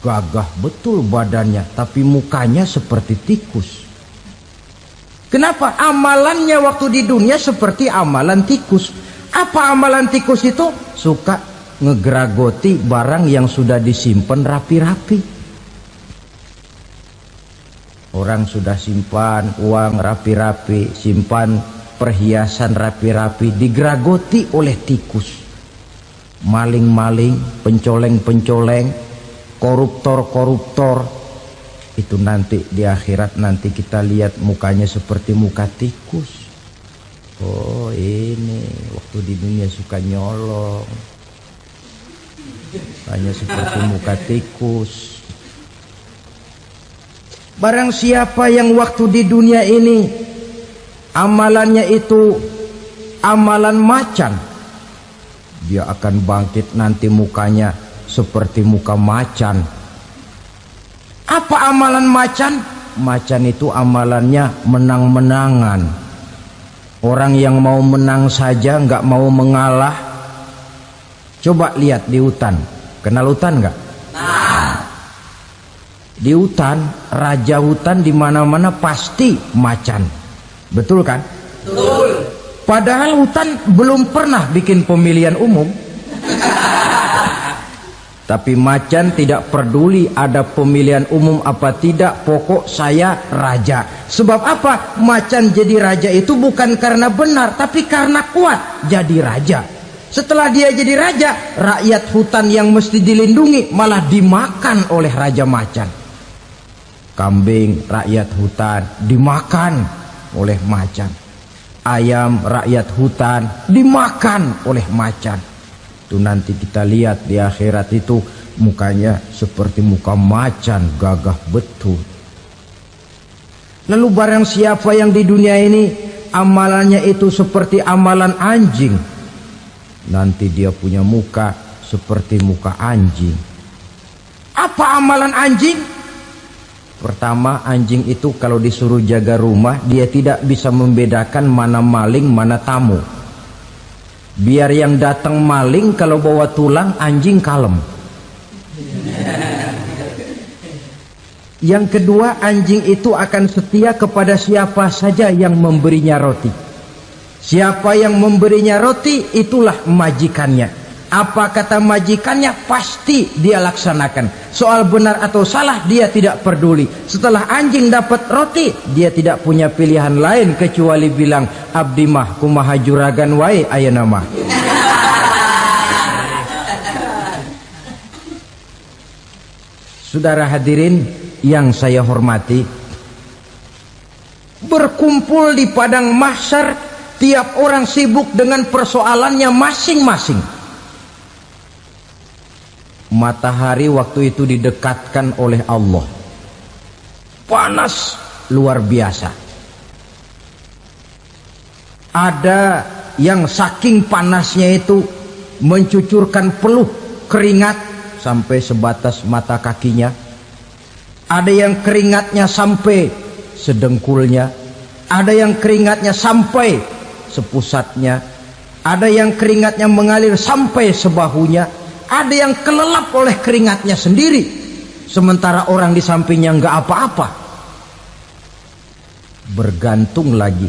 Gagah betul badannya, tapi mukanya seperti tikus. Kenapa? Amalannya waktu di dunia seperti amalan tikus. Apa amalan tikus itu? Suka ngegeragoti barang yang sudah disimpan rapi-rapi. Orang sudah simpan uang rapi-rapi, simpan perhiasan rapi-rapi, digeragoti oleh tikus. Maling-maling, pencoleng-pencoleng, koruptor-koruptor. Itu nanti di akhirat nanti kita lihat mukanya seperti muka tikus. Oh ini waktu di dunia suka nyolong, hanya seperti muka tikus. Barang siapa yang waktu di dunia ini amalannya itu amalan macan, dia akan bangkit nanti mukanya seperti muka macan. Apa amalan macan? Macan itu amalannya menang-menangan. Orang yang mau menang saja nggak mau mengalah. Coba lihat di hutan, kenal hutan nggak? Di hutan, raja hutan di mana-mana pasti macan. Betul kan? Betul. Padahal hutan belum pernah bikin pemilihan umum. Tapi macan tidak peduli ada pemilihan umum apa tidak, pokok saya raja. Sebab apa? Macan jadi raja itu bukan karena benar, tapi karena kuat jadi raja. Setelah dia jadi raja, rakyat hutan yang mesti dilindungi malah dimakan oleh raja macan. Kambing rakyat hutan dimakan oleh macan. Ayam rakyat hutan dimakan oleh macan. Itu nanti kita lihat di akhirat itu mukanya seperti muka macan, gagah betul. Lalu barang siapa yang di dunia ini amalannya itu seperti amalan anjing, nanti dia punya muka seperti muka anjing. Apa amalan anjing? Pertama, anjing itu kalau disuruh jaga rumah, dia tidak bisa membedakan mana maling, mana tamu. Biar yang datang maling, kalau bawa tulang, anjing kalem. Yang kedua, anjing itu akan setia kepada siapa saja yang memberinya roti. Siapa yang memberinya roti, itulah majikannya. Apa kata majikannya pasti dia laksanakan. Soal benar atau salah dia tidak peduli. Setelah anjing dapat roti, dia tidak punya pilihan lain kecuali bilang, abdi mah kumaha juragan wae ayeuna mah. Saudara hadirin yang saya hormati, berkumpul di padang mahsyar, tiap orang sibuk dengan persoalannya masing-masing. Matahari waktu itu didekatkan oleh Allah, panas luar biasa. Ada yang saking panasnya itu mencucurkan peluh keringat sampai sebatas mata kakinya. Ada yang keringatnya sampai sedengkulnya, ada yang keringatnya sampai sepusatnya, ada yang keringatnya mengalir sampai sebahunya, ada yang kelelap oleh keringatnya sendiri, sementara orang di sampingnya nggak apa-apa. Bergantung lagi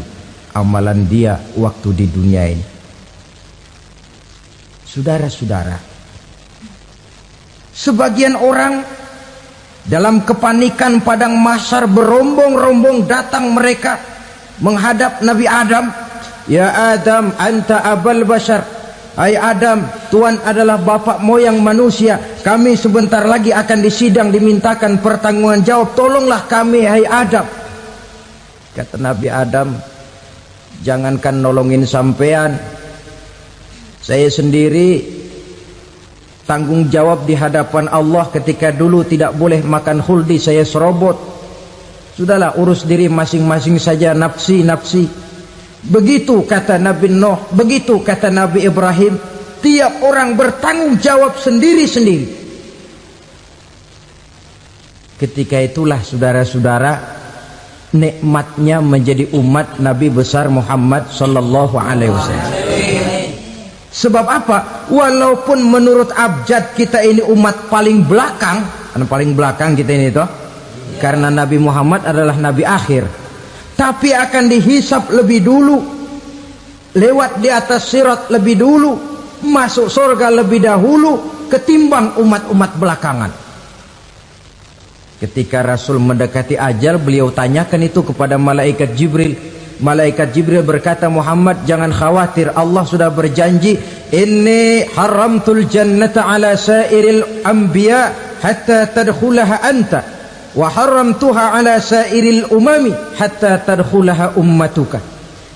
amalan dia waktu di dunia ini. Saudara-saudara, sebagian orang dalam kepanikan padang mahsyar berombong-rombong datang mereka menghadap Nabi Adam. Ya Adam, anta abal bashar. Hai Adam, Tuhan adalah bapak moyang manusia. Kami sebentar lagi akan disidang, dimintakan pertanggungan jawab. Tolonglah kami, hai Adam. Kata Nabi Adam, jangankan nolongin sampean, saya sendiri tanggung jawab di hadapan Allah ketika dulu tidak boleh makan khuldi, saya serobot. Sudahlah, urus diri masing-masing saja, nafsi. Begitu kata Nabi Nuh, begitu kata Nabi Ibrahim. Tiap orang bertanggung jawab sendiri-sendiri. Ketika itulah saudara-saudara, nikmatnya menjadi umat Nabi besar Muhammad sallallahu alaihi wasallam. Sebab apa? Walaupun menurut abjad kita ini umat paling belakang, paling belakang kita ini toh, karena Nabi Muhammad adalah Nabi akhir, tapi akan dihisap lebih dulu, lewat di atas sirat lebih dulu, masuk surga lebih dahulu ketimbang umat-umat belakangan. Ketika Rasul mendekati ajal, beliau tanyakan itu kepada malaikat Jibril. Malaikat Jibril berkata, Muhammad jangan khawatir, Allah sudah berjanji, inni haramtul jannata ala sairil anbiya hatta tadkhulaha anta wa haramtuha ala sairil umami hatta tadkhulaha ummatuka.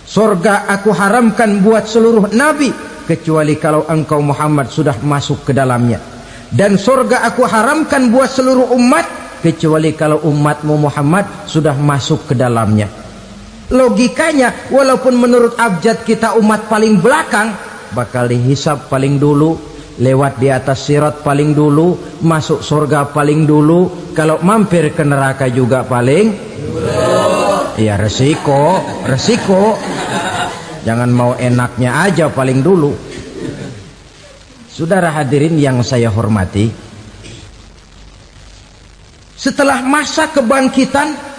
Surga aku haramkan buat seluruh nabi kecuali kalau engkau Muhammad sudah masuk ke dalamnya, dan surga aku haramkan buat seluruh umat kecuali kalau umatmu Muhammad sudah masuk ke dalamnya. Logikanya, walaupun menurut abjad kita umat paling belakang, bakal dihisap paling dulu, lewat di atas sirat paling dulu, masuk surga paling dulu, kalau mampir ke neraka juga paling dulu. Ya resiko. Jangan mau enaknya aja paling dulu. Saudara hadirin yang saya hormati, setelah masa kebangkitan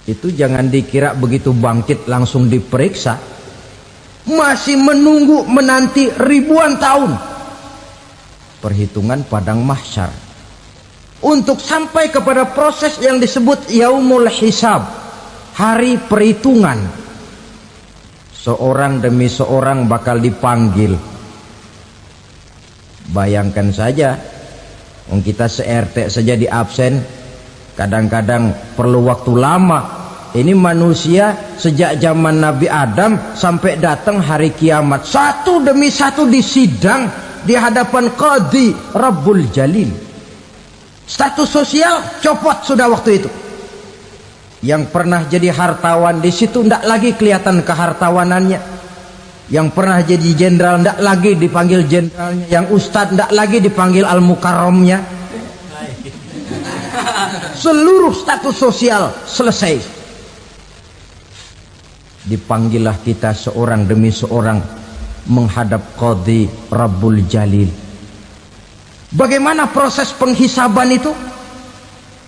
itu jangan dikira begitu bangkit langsung diperiksa. Masih menunggu menanti ribuan tahun perhitungan padang mahsyar untuk sampai kepada proses yang disebut yaumul hisab, hari perhitungan. Seorang demi seorang bakal dipanggil. Bayangkan saja, kita se-RT saja di absen, kadang-kadang perlu waktu lama. Ini manusia sejak zaman Nabi Adam sampai datang hari kiamat, satu demi satu disidang di hadapan Qadhi Rabbul Jalil. Status sosial copot sudah waktu itu. Yang pernah jadi hartawan di situ tidak lagi kelihatan kehartawanannya. Yang pernah jadi jenderal tidak lagi dipanggil jenderalnya. Yang ustadz tidak lagi dipanggil al-mukarramnya. Seluruh status sosial selesai. Dipanggillah kita seorang demi seorang menghadap Qadhi Rabbul Jalil. Bagaimana proses penghisaban itu?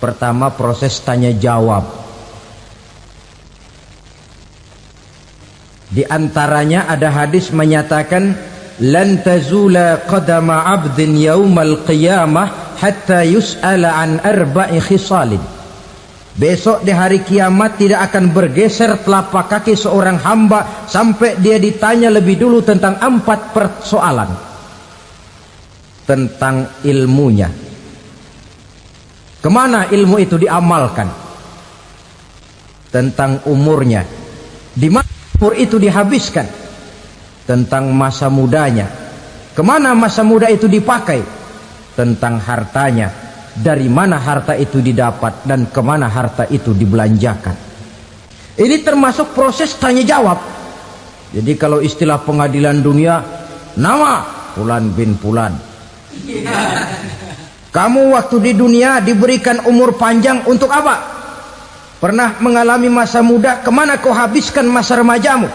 Pertama, proses tanya jawab. Di antaranya ada hadis menyatakan, lan tazula qadama 'abdin yaumal qiyamah hatta yus'ala an arba'i khisalin. Besok di hari kiamat tidak akan bergeser telapak kaki seorang hamba sampai dia ditanya lebih dulu tentang 4 persoalan. Tentang ilmunya, kemana ilmu itu diamalkan. Tentang umurnya, di mana umur itu dihabiskan. Tentang masa mudanya, kemana masa muda itu dipakai. tentang hartanya, dari mana harta itu didapat dan kemana harta itu dibelanjakan. Ini termasuk proses tanya jawab. Jadi kalau istilah pengadilan dunia, nama Fulan bin Fulan, kamu waktu di dunia diberikan umur panjang untuk apa? Pernah mengalami masa muda, kemana kau habiskan masa remajamu?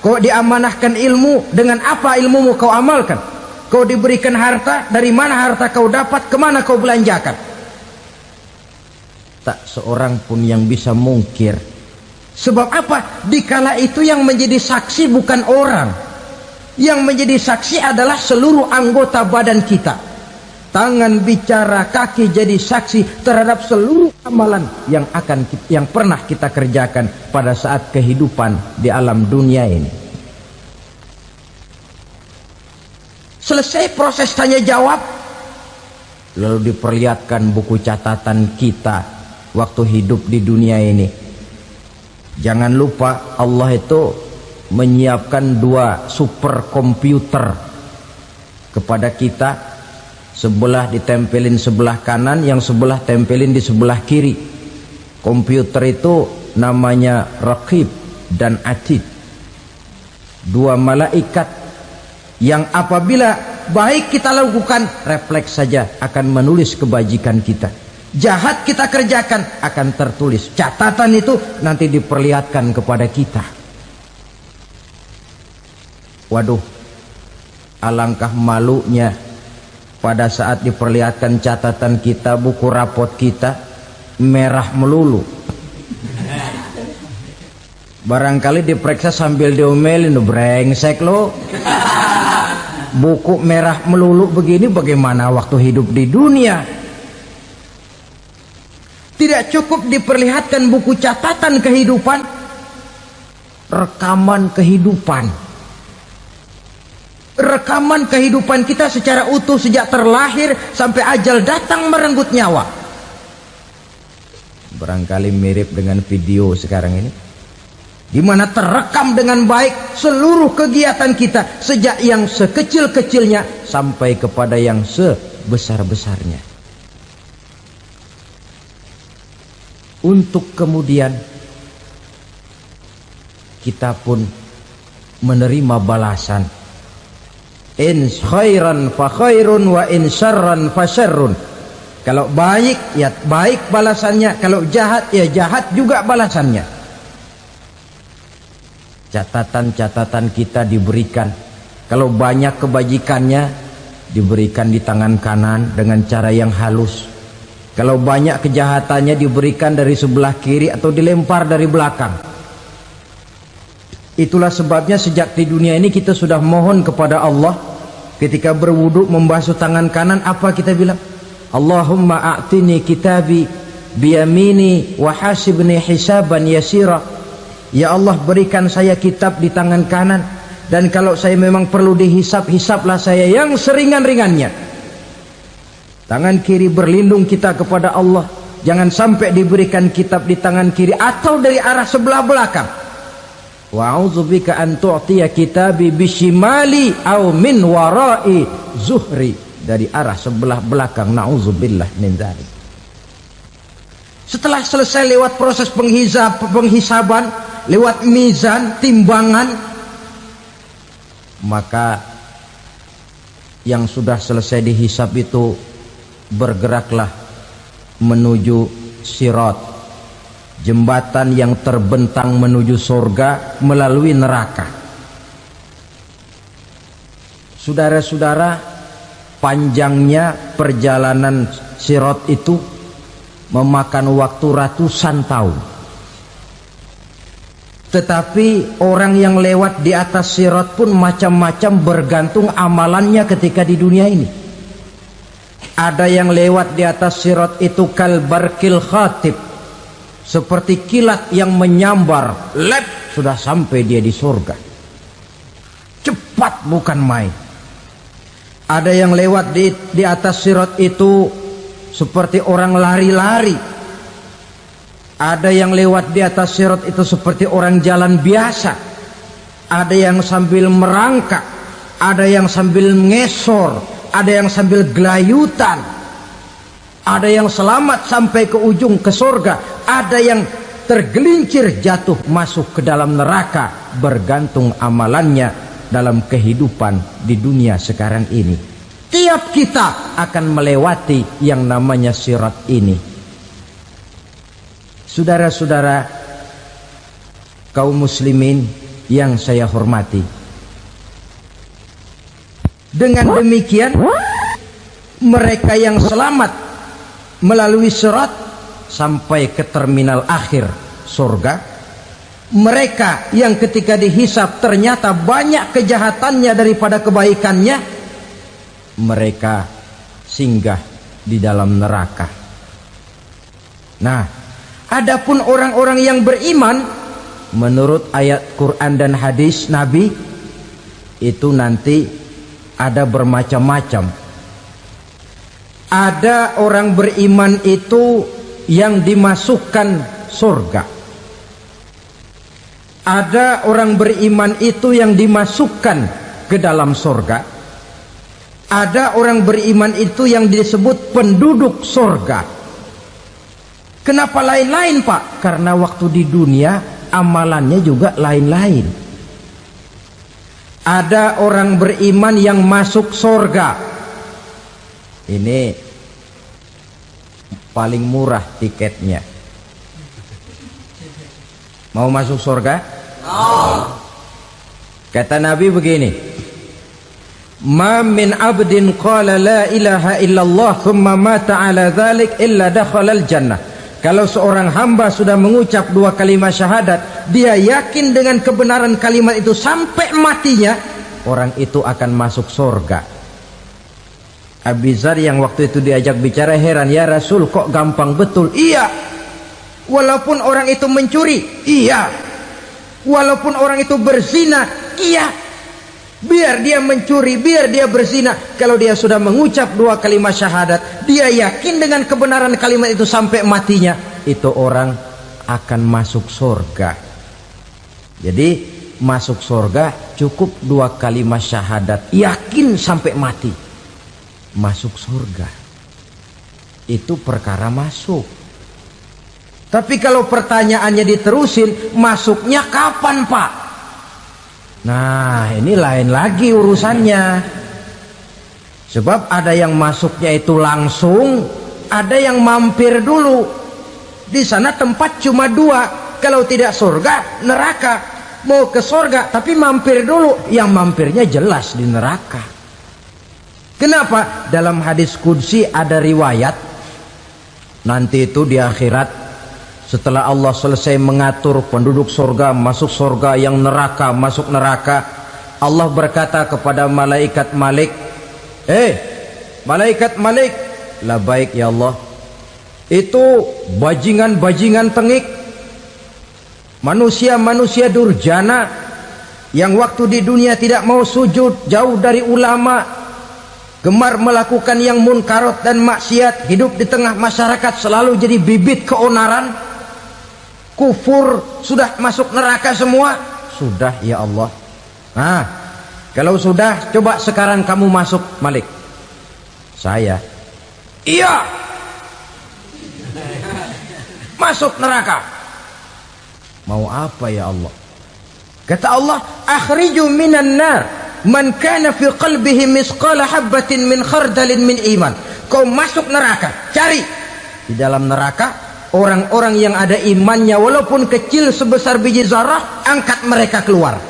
Kau diamanahkan ilmu, dengan apa ilmumu kau amalkan? Kau diberikan harta, dari mana harta kau dapat, kemana kau belanjakan? Tak seorang pun yang bisa mungkir. Sebab apa? Dikala itu yang menjadi saksi bukan orang. Yang menjadi saksi adalah seluruh anggota badan kita. Tangan bicara, kaki jadi saksi terhadap seluruh amalan yang pernah kita kerjakan pada saat kehidupan di alam dunia ini. Selesai proses tanya jawab, lalu diperlihatkan buku catatan kita waktu hidup di dunia ini. Jangan lupa Allah itu menyiapkan 2 superkomputer kepada kita. Sebelah ditempelin sebelah kanan, yang sebelah tempelin di sebelah kiri. Komputer itu namanya Raqib dan Atid, 2 malaikat yang apabila baik kita lakukan, refleks saja akan menulis kebajikan kita. Jahat kita kerjakan, akan tertulis. Catatan itu nanti diperlihatkan kepada kita. Waduh, alangkah malunya pada saat diperlihatkan catatan kita, buku rapot kita merah melulu. Barangkali diperiksa sambil diomelin, brengsek lo. Buku merah melulu begini, bagaimana waktu hidup di dunia? Tidak cukup diperlihatkan buku catatan kehidupan, rekaman kehidupan. Rekaman kehidupan kita secara utuh sejak terlahir sampai ajal datang merenggut nyawa. Barangkali mirip dengan video sekarang ini, di mana terekam dengan baik seluruh kegiatan kita, sejak yang sekecil-kecilnya sampai kepada yang sebesar-besarnya. Untuk kemudian kita pun menerima balasan. In khairan fa khairun wa in syarran fa syarrun. Kalau baik ya baik balasannya, kalau jahat ya jahat juga balasannya. Catatan-catatan kita diberikan. Kalau banyak kebajikannya diberikan di tangan kanan dengan cara yang halus. Kalau banyak kejahatannya diberikan dari sebelah kiri atau dilempar dari belakang. Itulah sebabnya sejak di dunia ini kita sudah mohon kepada Allah. Ketika berwudu membasuh tangan kanan, apa kita bilang? Allahumma a'tini kitabi biyamini wa hasibni hisaban yasira. Ya Allah, berikan saya kitab di tangan kanan, dan kalau saya memang perlu dihisap, hisaplah saya yang seringan-ringannya. Tangan kiri berlindung kita kepada Allah, jangan sampai diberikan kitab di tangan kiri atau dari arah sebelah belakang. Wa a'udzubika an tu'tiya kitabi bishimali aw min wara'i zuhri, dari arah sebelah belakang. Na'udzubillah min dzalik. Setelah selesai lewat proses penghisaban, lewat mizan, timbangan, maka yang sudah selesai dihisab itu bergeraklah menuju sirat, jembatan yang terbentang menuju surga melalui neraka. Saudara-saudara, panjangnya perjalanan sirat itu memakan waktu ratusan tahun. Tetapi orang yang lewat di atas sirat pun macam-macam, bergantung amalannya ketika di dunia ini. Ada yang lewat di atas sirat itu kal barkil khatib, seperti kilat yang menyambar, lep, sudah sampai dia di surga. Cepat bukan main. Ada yang lewat di atas sirat itu seperti orang lari-lari. Ada yang lewat di atas sirat itu seperti orang jalan biasa. Ada yang sambil merangkak, ada yang sambil ngesor, ada yang sambil gelayutan, ada yang selamat sampai ke ujung ke surga, ada yang tergelincir jatuh masuk ke dalam neraka, bergantung amalannya dalam kehidupan di dunia sekarang ini. Tiap kita akan melewati yang namanya sirat ini. Saudara-saudara kaum muslimin yang saya hormati, dengan demikian mereka yang selamat melalui sirat sampai ke terminal akhir surga, mereka yang ketika dihisab ternyata banyak kejahatannya daripada kebaikannya, mereka singgah di dalam neraka. Nah, adapun orang-orang yang beriman menurut ayat Quran dan hadis Nabi itu nanti ada bermacam-macam. Ada orang beriman itu yang dimasukkan surga. Ada orang beriman itu yang dimasukkan ke dalam surga. Ada orang beriman itu yang disebut penduduk surga. Kenapa lain-lain, Pak? Karena waktu di dunia amalannya juga lain-lain. Ada orang beriman yang masuk surga. Ini paling murah tiketnya. Mau masuk surga? Kata Nabi begini, ma min abdin qala la ilaha illallah thumma mata ala dhalik illa dakhalal jannah. Kalau seorang hamba sudah mengucap dua kalimat syahadat, dia yakin dengan kebenaran kalimat itu sampai matinya, orang itu akan masuk surga. Abi Dzar yang waktu itu diajak bicara heran, ya Rasul kok gampang betul? Iya, walaupun orang itu mencuri, iya, walaupun orang itu berzina, iya, biar dia mencuri, biar dia berzina, kalau dia sudah mengucap dua kalimat syahadat, dia yakin dengan kebenaran kalimat itu sampai matinya, itu orang akan masuk surga. Jadi masuk surga cukup dua kalimat syahadat, yakin sampai mati, masuk surga. Itu perkara masuk. Tapi kalau pertanyaannya diterusin, masuknya kapan, Pak? Nah, ini lain lagi urusannya. Sebab ada yang masuknya itu langsung, ada yang mampir dulu. Di sana tempat cuma dua, kalau tidak surga, neraka. Mau ke surga tapi mampir dulu, yang mampirnya jelas di neraka. Kenapa? Dalam hadis qudsi ada riwayat, nanti itu di akhirat, setelah Allah selesai mengatur penduduk surga masuk surga, yang neraka masuk neraka, Allah berkata kepada malaikat Malik, malaikat Malik, labaik ya Allah, itu bajingan-bajingan tengik, manusia-manusia durjana yang waktu di dunia tidak mau sujud, jauh dari ulama, gemar melakukan yang munkarat dan maksiat, hidup di tengah masyarakat selalu jadi bibit keonaran, kufur, sudah masuk neraka semua. Sudah ya Allah. Nah, kalau sudah, coba sekarang kamu masuk, Malik. Saya, iya, masuk neraka. Mau apa ya Allah? Kata Allah, akhriju minan nar man kana fi qalbihi misqala habatin min khardalin min iman. Kau masuk neraka, cari di dalam neraka orang-orang yang ada imannya walaupun kecil sebesar biji zarah, angkat mereka keluar.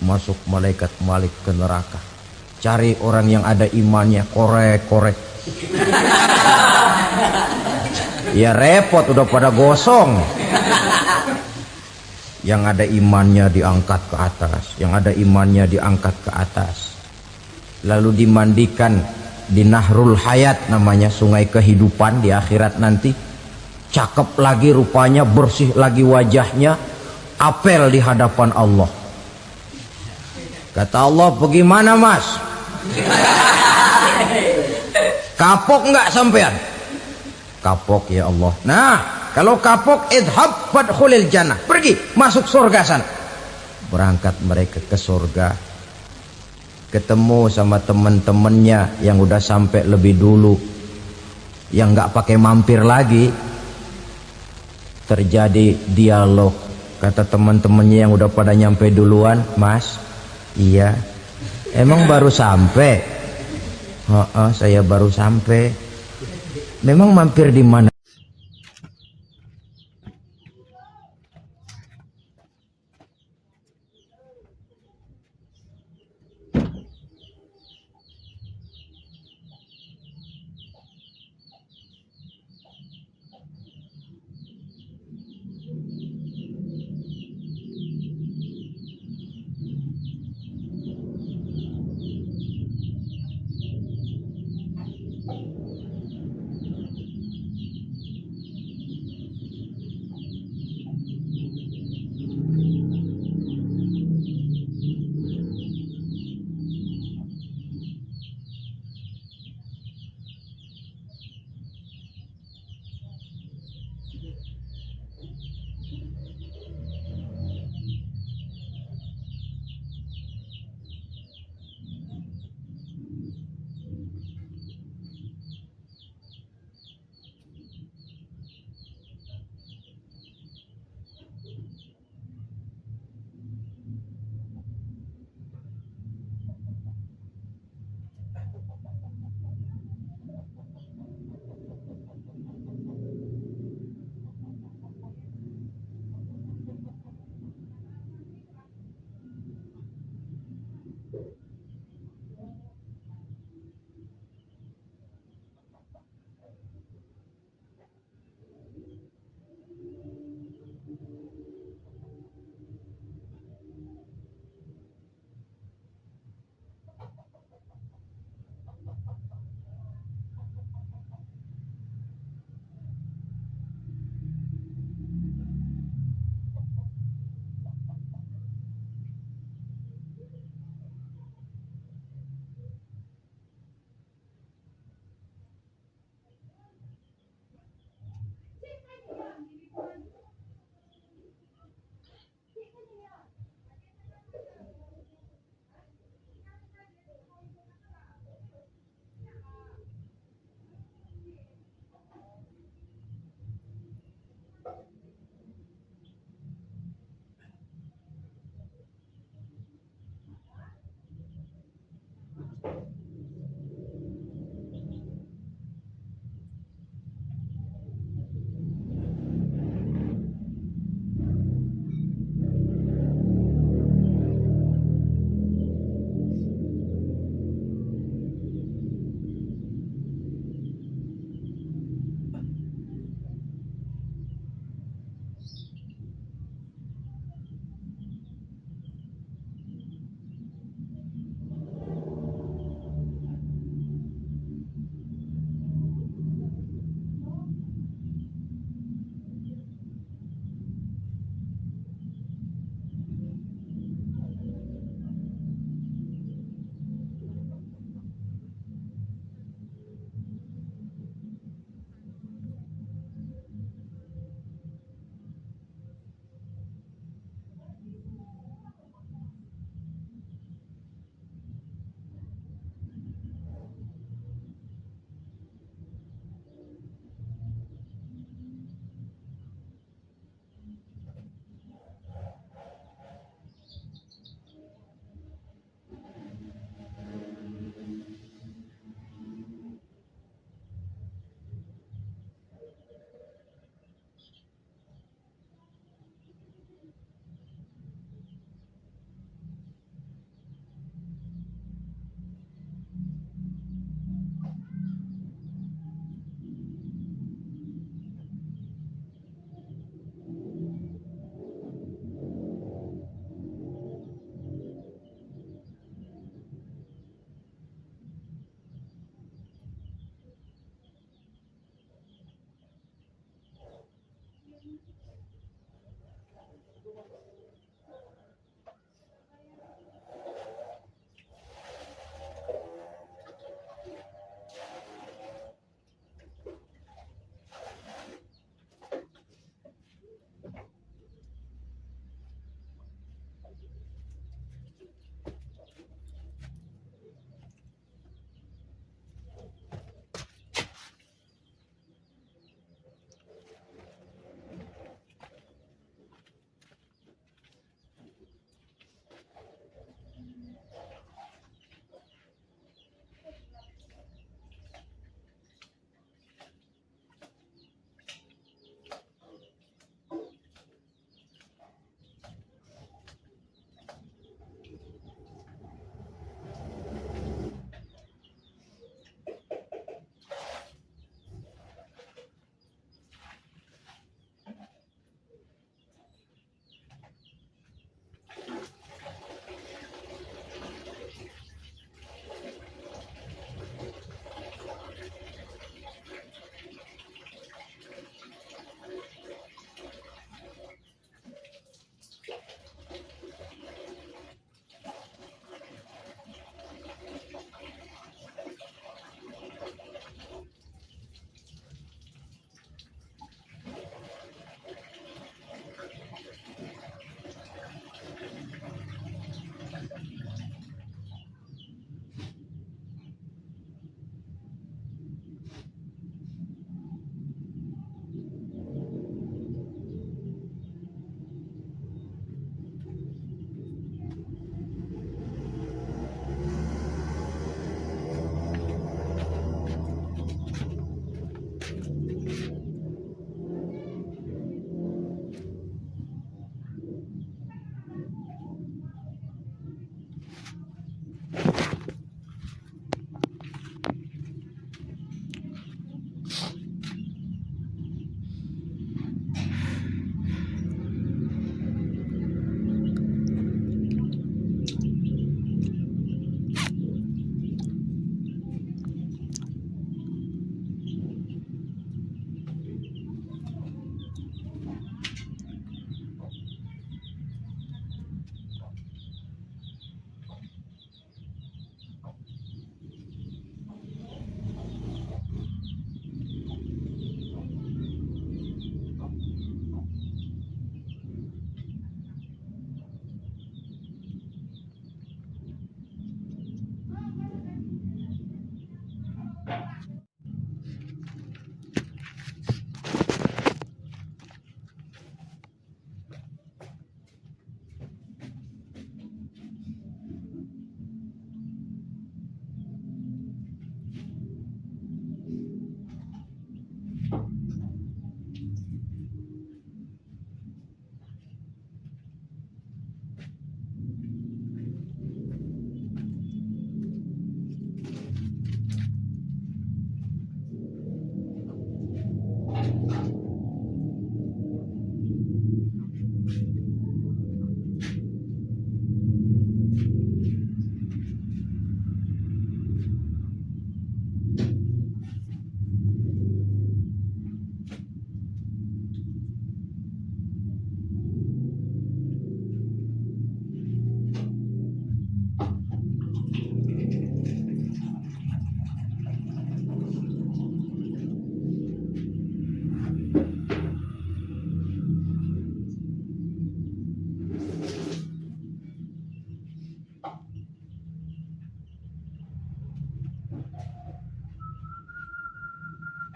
Masuk malaikat Malik ke neraka, cari orang yang ada imannya, korek-korek. Ya repot, udah pada gosong. Yang ada imannya diangkat ke atas, yang ada imannya diangkat ke atas, lalu dimandikan di Nahrul Hayat, namanya sungai kehidupan di akhirat nanti. Cakep lagi rupanya, bersih lagi wajahnya, apel di hadapan Allah. Kata Allah, bagaimana mas? Kapok nggak sampean? Kapok ya Allah. Nah, kalau kapok, idhab fadkhulil jannah, pergi masuk surga sana. Berangkat mereka ke surga. ketemu sama teman-temannya yang udah sampai lebih dulu, yang nggak pakai mampir lagi. Terjadi dialog. Kata teman-temannya yang udah pada nyampe duluan, "Mas, iya, emang baru sampai?" "Oh, saya baru sampai." "Memang mampir di mana?"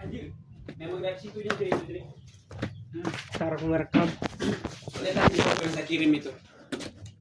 Anjir, memang dari situ juga itu, Tri. Cara merekam. Lihat tadi yang saya kirim itu.